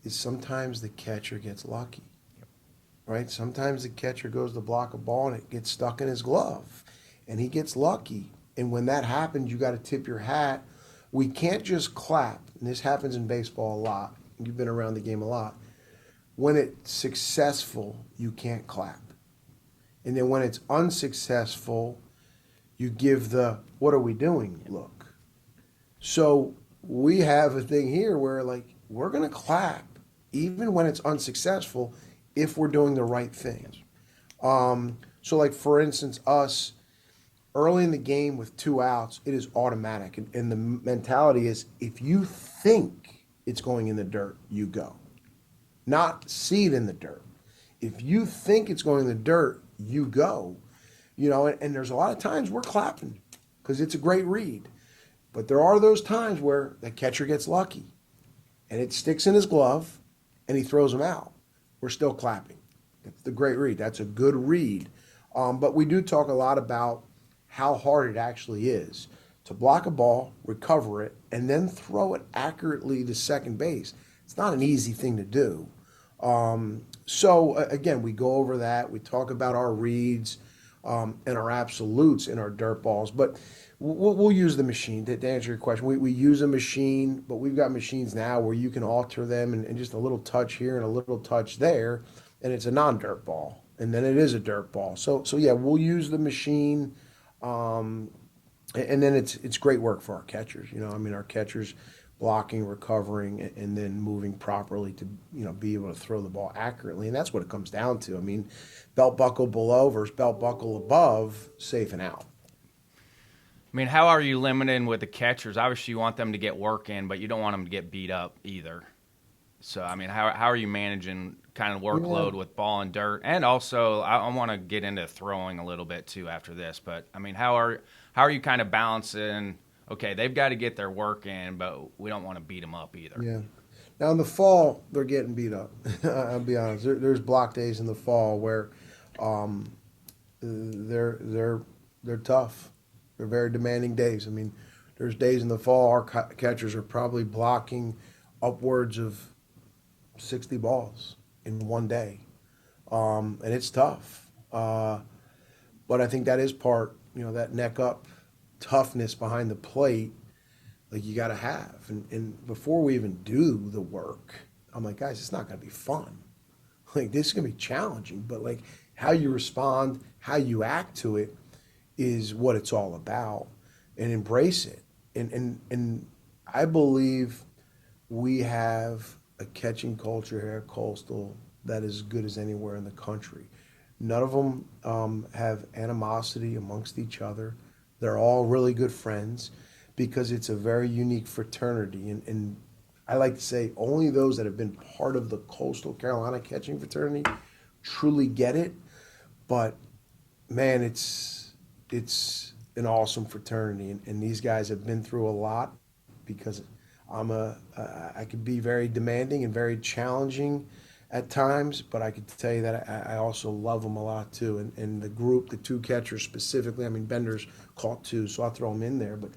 sometimes the catcher gets lucky, right? Sometimes the catcher goes to block a ball and it gets stuck in his glove, and he gets lucky. And when that happens, you got to tip your hat. We can't just clap, and this happens in baseball a lot. You've been around the game a lot. When it's successful, you can't clap. And then when it's unsuccessful, you give the "what are we doing" look. So we have a thing here where we're going to clap even when it's unsuccessful if we're doing the right thing. So, like for instance, us early in the game with 2 outs, it is automatic, and the mentality is if you think it's going in the dirt, you go. Not see it in the dirt. If you think it's going in the dirt, you go. And there's a lot of times we're clapping because it's a great read. But there are those times where the catcher gets lucky and it sticks in his glove and he throws him out. We're still clapping. That's the great read. That's a good read. But we do talk a lot about how hard it actually is to block a ball, recover it, and then throw it accurately to second base. It's not an easy thing to do. So again, we go over that. We talk about our reads and our absolutes in our dirt balls. But we'll use the machine to answer your question. We use a machine, but we've got machines now where you can alter them and just a little touch here and a little touch there, and it's a non-dirt ball. And then it is a dirt ball. So yeah, we'll use the machine. And then it's great work for our catchers. Our catchers blocking, recovering, and then moving properly to be able to throw the ball accurately, and that's what it comes down to. Belt buckle below versus belt buckle above, safe and out. How are you limiting with the catchers? Obviously, you want them to get work in, but you don't want them to get beat up either. So, how are you managing kind of workload with ball and dirt? And also, I want to get into throwing a little bit too after this. But how are you kind of balancing? Okay, they've got to get their work in, but we don't want to beat them up either. Yeah. Now in the fall, they're getting beat up. I'll be honest. There's block days in the fall where they're tough. They're very demanding days. There's days in the fall our catchers are probably blocking upwards of 60 balls in one day, and it's tough. But I think that is part, that neck up toughness behind the plate, like you got to have. And before we even do the work, I'm like, guys, it's not going to be fun. Like, this is going to be challenging, but like how you respond, how you act to it is what it's all about, and embrace it. And I believe we have a catching culture here at Coastal that is as good as anywhere in the country. None of them have animosity amongst each other. They're all really good friends because it's a very unique fraternity. And I like to say only those that have been part of the Coastal Carolina catching fraternity truly get it. But, man, it's an awesome fraternity. And these guys have been through a lot because I could be very demanding and very challenging at times, but I could tell you that I also love them a lot too. And the group, the two catchers specifically, Bender's caught two, so I'll throw him in there. But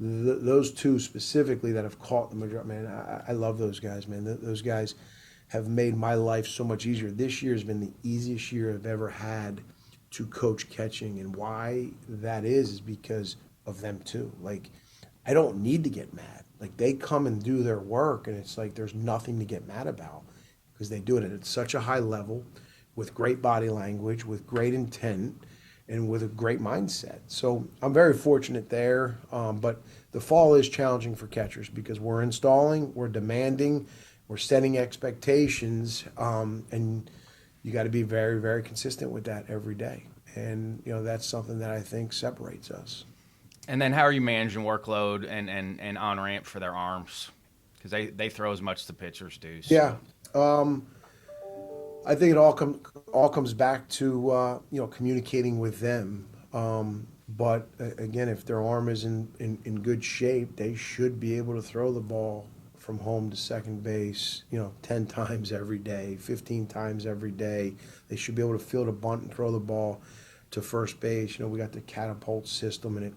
those two specifically that have caught the majority, man, I love those guys, man. Those guys have made my life so much easier. This year has been the easiest year I've ever had to coach catching, and why that is because of them too. Like, I don't need to get mad. Like, they come and do their work, and it's like there's nothing to get mad about because they do it at such a high level with great body language, with great intent, and with a great mindset. So I'm very fortunate there. But the fall is challenging for catchers because we're installing, we're demanding, we're setting expectations, and you got to be very, very consistent with that every day. And, that's something that I think separates us. And then how are you managing workload and on-ramp for their arms? Because they throw as much as the pitchers do. So. Yeah. I think it all comes back to communicating with them. But again, if their arm is in good shape, they should be able to throw the ball from home to second base, 10 times every day, 15 times every day. They should be able to field a bunt and throw the ball to first base. We got the catapult system, and it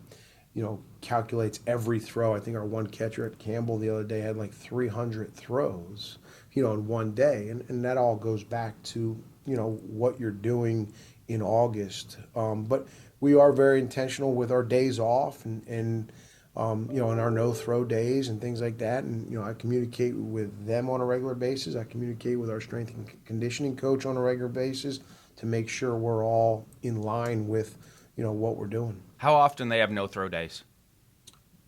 calculates every throw. I think our one catcher at Campbell the other day had like 300 throws, in one day. And that all goes back to, what you're doing in August. But we are very intentional with our days off and in our no-throw days and things like that. And, I communicate with them on a regular basis. I communicate with our strength and conditioning coach on a regular basis to make sure we're all in line with, what we're doing. How often they have no-throw days?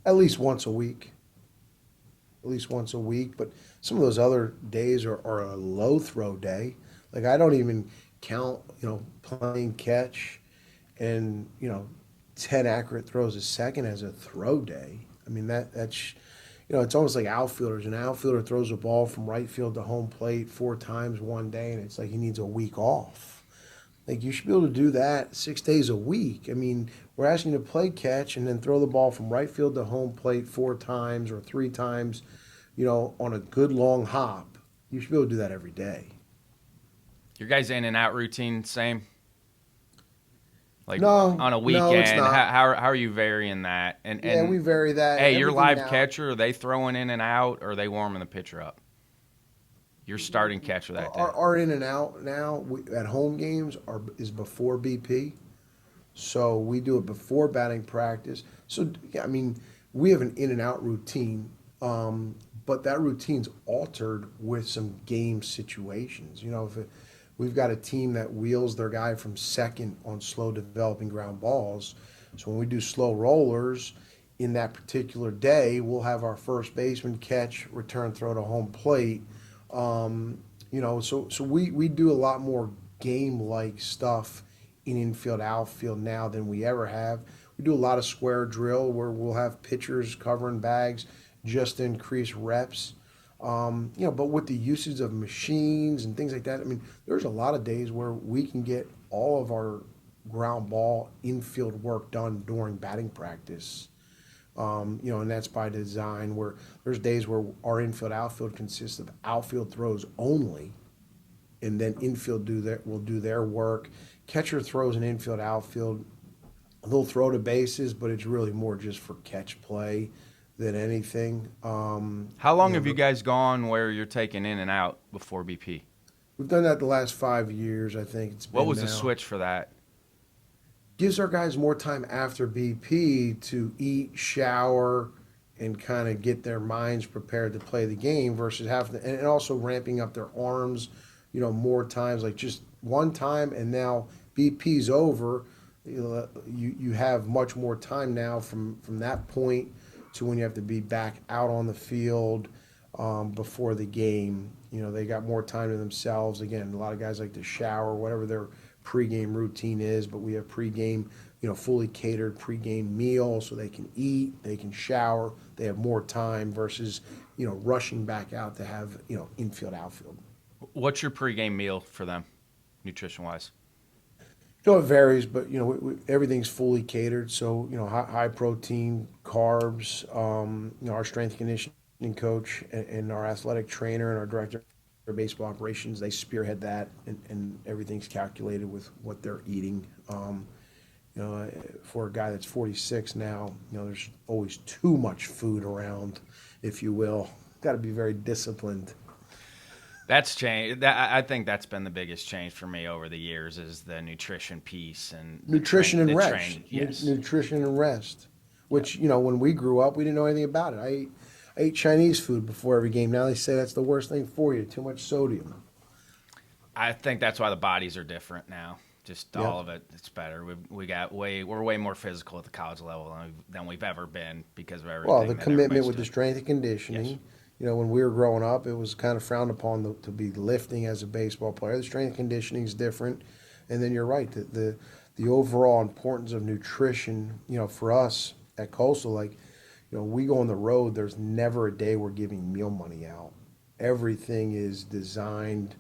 At least once a week. But some of those other days are a low-throw day. Like, I don't even count, playing catch and 10 accurate throws a second as a throw day. I mean that's it's almost like outfielders. An outfielder throws a ball from right field to home plate 4 times one day, and it's like he needs a week off. Like you should be able to do that 6 days a week. I mean, we're asking you to play catch and then throw the ball from right field to home plate 4 times or 3 times, on a good long hop. You should be able to do that every day. Your guys' in and out routine same? Like No, on a no, it's weekend, not. how are you varying that? Yeah, we vary that. Hey, your Everything live now. catcher, are they throwing in and out, or are they warming the pitcher up? Your starting catcher that day. Our in and out now at home games is before BP. So we do it before batting practice. So yeah, I mean, we have an in and out routine, but that routine's altered with some game situations. We've got a team that wheels their guy from second on slow developing ground balls. So when we do slow rollers in that particular day, we'll have our first baseman catch, return throw to home plate. So we do a lot more game like stuff in infield outfield now than we ever have. We do a lot of square drill where we'll have pitchers covering bags just to increase reps. But with the usage of machines and things like that, I mean, there's a lot of days where we can get all of our ground ball infield work done during batting practice. And that's by design where there's days where our infield outfield consists of outfield throws only, and then infield will do their work. Catcher throws an infield outfield. They'll throw to bases, but it's really more just for catch play than anything. How long have you guys gone where you're taking in and out before BP? We've done that the last 5 years, I think it's been What was now. the switch for that? Gives our guys more time after BP to eat, shower, and kind of get their minds prepared to play the game versus having to, and also ramping up their arms, more times, like just one time, and now BP's over. You have much more time now from that point to when you have to be back out on the field before the game. They got more time to themselves. Again, a lot of guys like to shower, whatever their pregame routine is, but we have pregame, fully catered pregame meal so they can eat, they can shower, they have more time versus, rushing back out to have, infield, outfield. What's your pregame meal for them, nutrition-wise? It varies, but everything's fully catered. So high protein, carbs. Our strength and conditioning coach and our athletic trainer and our director of baseball operations, they spearhead that, and everything's calculated with what they're eating. For a guy that's 46 now, there's always too much food around, if you will. Got to be very disciplined. That's changed. I think that's been the biggest change for me over the years is the nutrition piece and nutrition and rest. Yes. Nutrition and rest, which when we grew up, we didn't know anything about it. I ate Chinese food before every game. Now they say that's the worst thing for you. Too much sodium. I think that's why the bodies are different now. Just all of it, it's better. We're way more physical at the college level than we've ever been because of everything. Well, the commitment with the strength and conditioning. Yes. When we were growing up, it was kind of frowned upon to be lifting as a baseball player. The strength and conditioning is different, and then you're right. The overall importance of nutrition. For us at Coastal, we go on the road. There's never a day we're giving meal money out. Everything is designed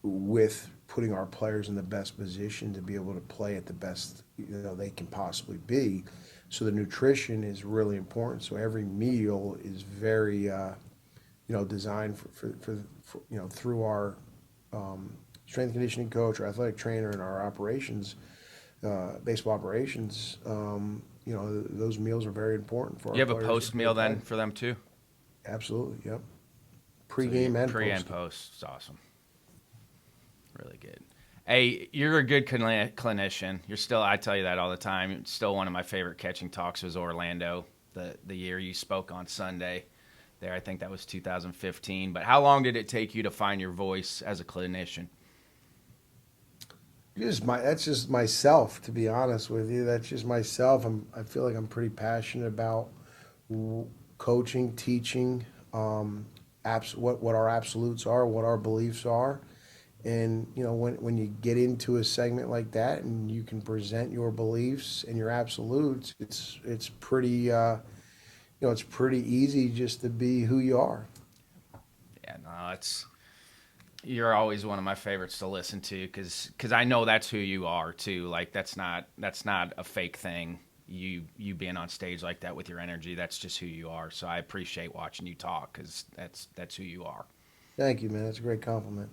with putting our players in the best position to be able to play at the best they can possibly be. So the nutrition is really important. So every meal is very, designed for through our strength and conditioning coach, our athletic trainer, and our operations, baseball operations. Those meals are very important for. You have a post meal then for them too. Absolutely, yep. Pre-game and pre post. and post. It's awesome. Really good. Hey, you're a good clinician. I tell you that all the time. Still one of my favorite catching talks was Orlando, the year you spoke on Sunday there. I think that was 2015. But how long did it take you to find your voice as a clinician? That's just myself, to be honest with you. That's just myself. I feel like I'm pretty passionate about coaching, teaching, what our absolutes are, what our beliefs are. And when you get into a segment like that and you can present your beliefs and your absolutes, it's pretty it's pretty easy just to be who you are. Yeah, no, it's you're always one of my favorites to listen to because I know that's who you are too. Like that's not a fake thing. You being on stage like that with your energy, that's just who you are. So I appreciate watching you talk because that's who you are. Thank you, man. That's a great compliment.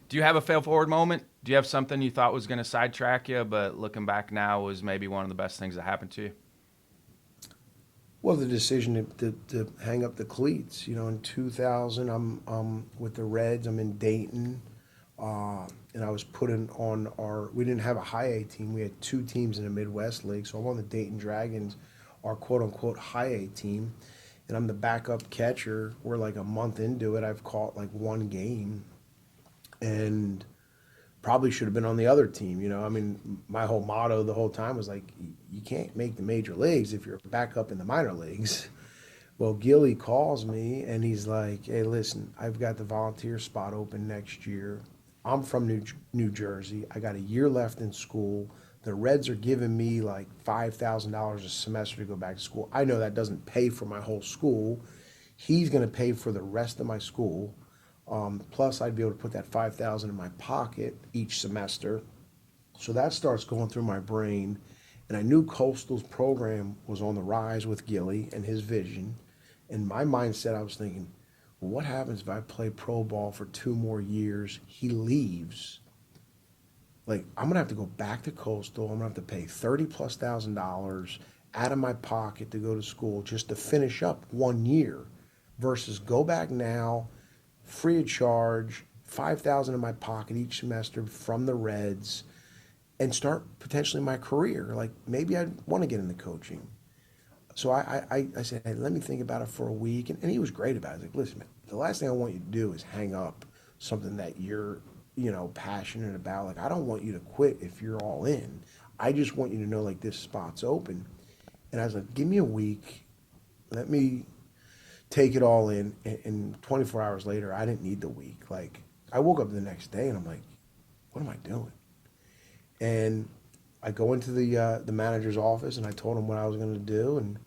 Do you have a fail forward moment? Do you have something you thought was going to sidetrack you, but looking back now was maybe one of the best things that happened to you? Well, the decision to hang up the cleats. In 2000, I'm with the Reds. I'm in Dayton, and I was put in on our. We didn't have a high A team. We had two teams in the Midwest League, so I'm on the Dayton Dragons, our quote unquote high A team, and I'm the backup catcher. We're like a month into it. I've caught like one game, and probably should have been on the other team. I mean, my whole motto the whole time was like, you can't make the major leagues if you're back up in the minor leagues. Well, Gilly calls me and he's like, hey, listen, I've got the volunteer spot open next year. I'm from New Jersey. I got a year left in school. The Reds are giving me like $5,000 a semester to go back to school. I know that doesn't pay for my whole school. He's going to pay for the rest of my school. Plus, I'd be able to put that 5,000 in my pocket each semester. So that starts going through my brain, and I knew Coastal's program was on the rise with Gilly and his vision. In my mindset, I was thinking, well, what happens if I play pro ball for 2 more years? He leaves. Like, I'm gonna have to go back to Coastal. I'm gonna have to pay 30 plus thousand dollars out of my pocket to go to school just to finish up 1 year, versus go back now, free of charge, 5,000 in my pocket each semester from the Reds, and start potentially my career. Like maybe I'd want to get into coaching. So I said, hey, let me think about it for a week. And he was great about it. He's like, listen, man, the last thing I want you to do is hang up something that you're, passionate about. Like, I don't want you to quit if you're all in. I just want you to know, like, this spot's open. And I was like, give me a week. Let me take it all in. And 24 hours later, I didn't need the week. Like, I woke up the next day and I'm like, what am I doing? And I go into the manager's office and I told him what I was going to do, and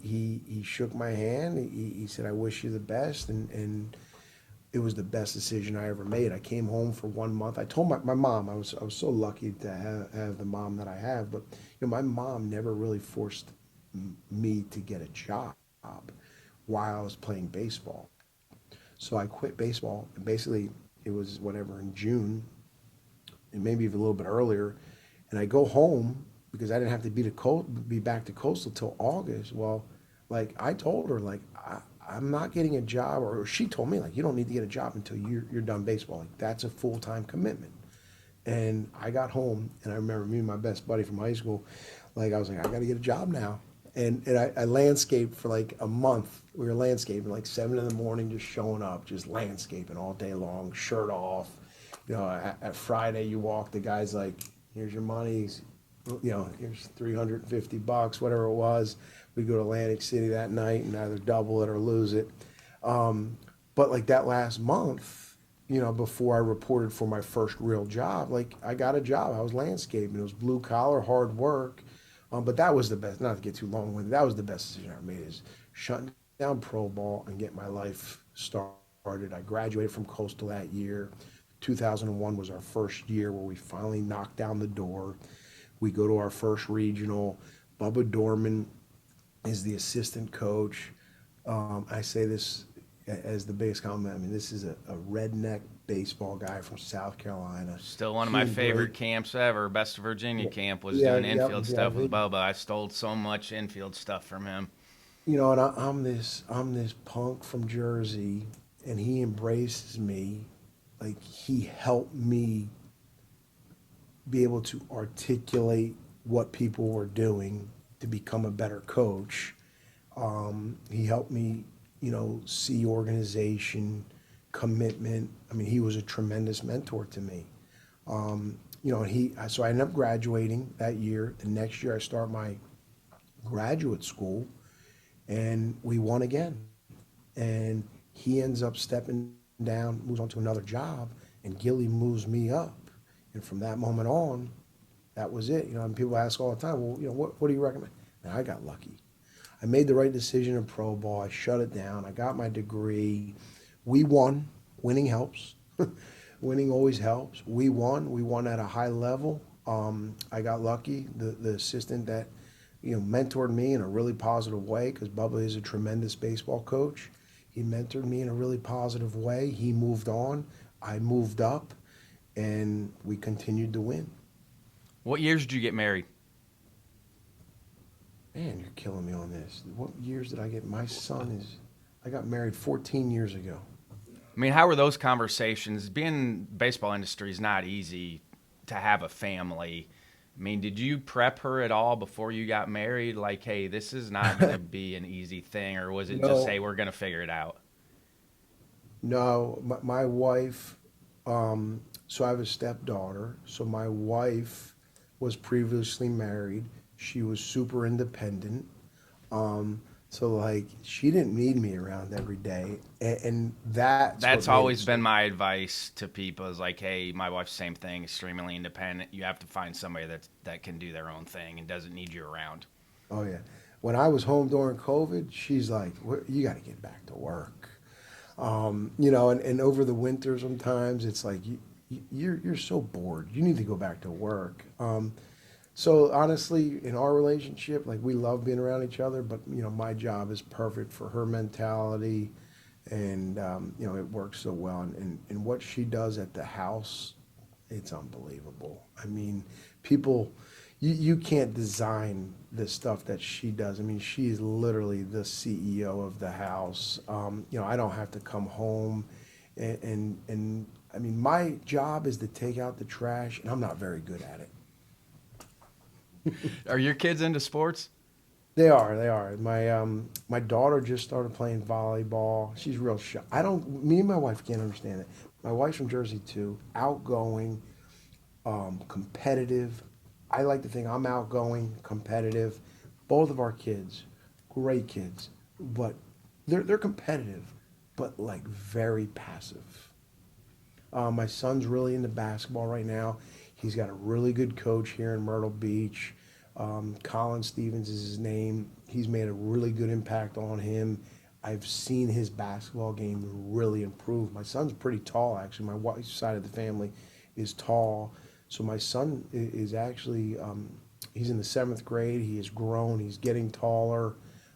he shook my hand. He said, "I wish you the best," and it was the best decision I ever made. I came home for 1 month. I told my mom, I was so lucky to have the mom that I have, but my mom never really forced me to get a job while I was playing baseball. So I quit baseball, and basically it was whatever in June, and maybe even a little bit earlier. And I go home because I didn't have to be back to Coastal till August. Well, like I told her, like I'm not getting a job, or she told me like you don't need to get a job until you're done baseball. Like that's a full-time commitment. And I got home, and I remember me and my best buddy from high school, like I was like, I got to get a job now. And I landscaped for like a month. We were landscaping like 7 in the morning, just showing up, just landscaping all day long, shirt off. At Friday you walk, the guy's like, here's your money, here's 350 bucks, whatever it was. We go to Atlantic City that night and either double it or lose it. But like that last month, before I reported for my first real job, like I got a job. I was landscaping. It was blue collar, hard work. But that was the best, not to get too long winded, that was the best decision I ever made, is shutting down pro ball and get my life started. I graduated from Coastal that year. 2001 was our first year where we finally knocked down the door. We go to our first regional. Bubba Dorman is the assistant coach. I say this as the biggest compliment. I mean, this is a redneck baseball guy from South Carolina. Still one of He my favorite embraced, camps ever. Best of Virginia camp was yeah, doing yeah, infield yeah. stuff with Bubba. I stole so much infield stuff from him. And I'm this punk from Jersey, and he embraces me. Like he helped me be able to articulate what people were doing to become a better coach. He helped me, see organization, commitment. I mean, he was a tremendous mentor to me. So I ended up graduating that year. The next year I start my graduate school, and we won again. And he ends up stepping down, moves on to another job, and Gilly moves me up. And from that moment on, that was it. And people ask all the time, well, what do you recommend? And I got lucky. I made the right decision in pro ball. I shut it down. I got my degree. We won. Winning helps. Winning always helps. We won. We won at a high level. I got lucky. The assistant that mentored me in a really positive way, because Bubba is a tremendous baseball coach. He mentored me in a really positive way. He moved on. I moved up, and we continued to win. What years did you get married? Man, you're killing me on this. What years did I get? I got married 14 years ago. I mean, how were those conversations? Being in the baseball industry is not easy to have a family. I mean, did you prep her at all before you got married? Like, hey, this is not going to be an easy thing, or was it just, No, hey, we're going to figure it out? no, my wife, so I have a stepdaughter. So my wife was previously married. She was super independent. So like she didn't need me around every day. And that's what That's made it always so. been my advice to people is like, hey, my wife's same thing, extremely independent. You have to find somebody that can do their own thing and doesn't need you around. Oh yeah. When I was home during COVID, she's like, You got to get back to work." And over the winter sometimes it's like you're so bored. You need to go back to work. So honestly, in our relationship, like we love being around each other, but my job is perfect for her mentality, and it works so well. And what she does at the house, it's unbelievable. I mean, people, you can't design the stuff that she does. I mean, she's literally the CEO of the house. I don't have to come home, and I mean, my job is to take out the trash, and I'm not very good at it. Are your kids into sports? They are. They are. My daughter just started playing volleyball. She's real shy. I don't. Me and my wife can't understand it. My wife's from Jersey too. Outgoing, competitive. I like to think I'm outgoing, competitive. Both of our kids, great kids, but they're competitive, but like very passive. My son's really into basketball right now. He's got a really good coach here in Myrtle Beach. Colin Stevens is his name. He's made a really good impact on him. I've seen his basketball game really improve. My son's pretty tall, actually. My wife's side of the family is tall. So my son is actually, he's in the seventh grade. He has grown. He's getting taller.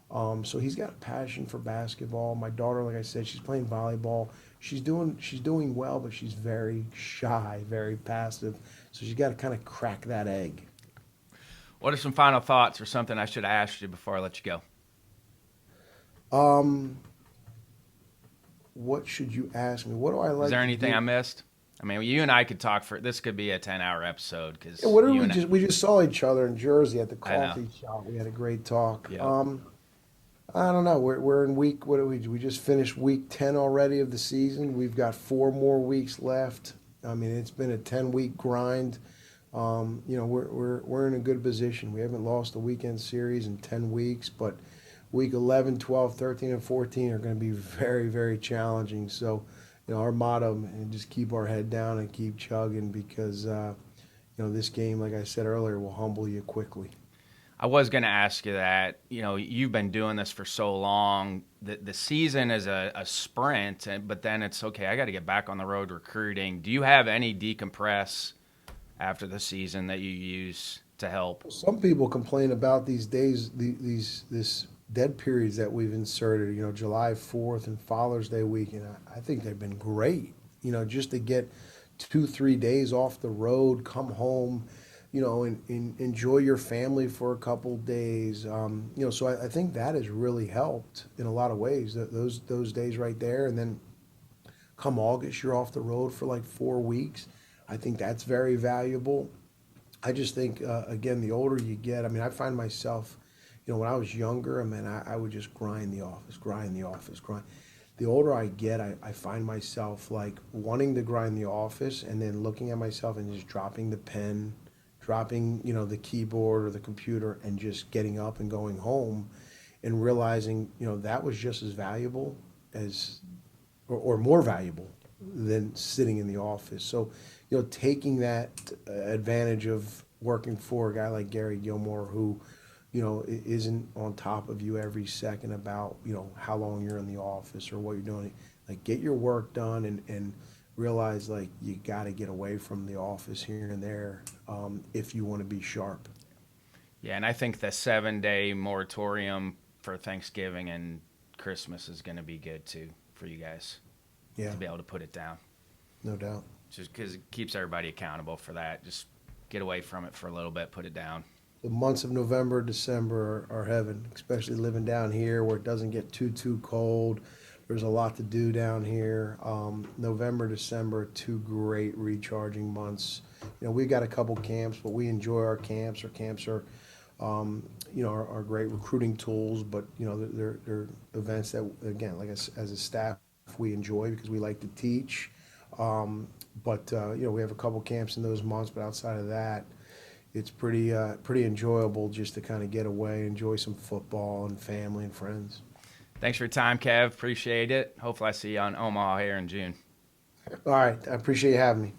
So he's got a passion for basketball. My daughter, like I said, she's playing volleyball. She's doing well, but she's very shy, very passive. So she's got to kind of crack that egg. What are some final thoughts or something I should have asked you before I let you go? Um, what should you ask me? What do I Is like there to anything do? I missed? I mean, you and I could talk for this could be a 10-hour episode Yeah, because what did you we and I, just saw each other in Jersey at the I know. coffee shop. We had a great talk. Yep. I don't know. We're in week. What do we do? We just finished week 10 already of the season. We've got 4 more weeks left. I mean, it's been a 10-week grind. We're in a good position. We haven't lost a weekend series in 10 weeks, but week 11, 12, 13, and 14 are going to be very, very challenging. So, our motto and just keep our head down and keep chugging because this game, like I said earlier, will humble you quickly. I was going to ask you that. You've been doing this for so long. The season is a sprint, but then it's okay. I got to get back on the road recruiting. Do you have any decompress after the season that you use to help? Some people complain about these days, this dead periods that we've inserted. July 4th and Father's Day weekend. I think they've been great. Just to get 2, 3 days off the road, come home, and enjoy your family for a couple days. So I think that has really helped in a lot of ways. Those days right there, and then come August, you're off the road for like 4 weeks. I think that's very valuable. I just think, again, the older you get, I mean, I find myself, when I was younger, I mean, I would just grind the office, grind the office, grind. The older I get, I find myself like wanting to grind the office and then looking at myself and just dropping the pen, dropping, the keyboard or the computer and just getting up and going home and realizing, that was just as valuable as, or more valuable than sitting in the office. So, taking that advantage of working for a guy like Gary Gilmore, who, isn't on top of you every second about, how long you're in the office or what you're doing. Like, get your work done and realize, like, you got to get away from the office here and there if you want to be sharp. Yeah, and I think the 7-day moratorium for Thanksgiving and Christmas is going to be good too for you guys Yeah, to be able to put it down. no doubt. Just because it keeps everybody accountable for that. Just get away from it for a little bit, put it down. The months of November, December are heaven, especially living down here where it doesn't get too cold. There's a lot to do down here. November, December, are two great recharging months. We've got a couple camps, but we enjoy our camps. Our camps are, are great recruiting tools, but they're events that, again, like as a staff, we enjoy because we like to teach. But we have a couple camps in those months, but outside of that, it's pretty enjoyable just to kind of get away, enjoy some football and family and friends. Thanks for your time, Kev. Appreciate it. Hopefully I see you on Omaha here in June. All right, I appreciate you having me.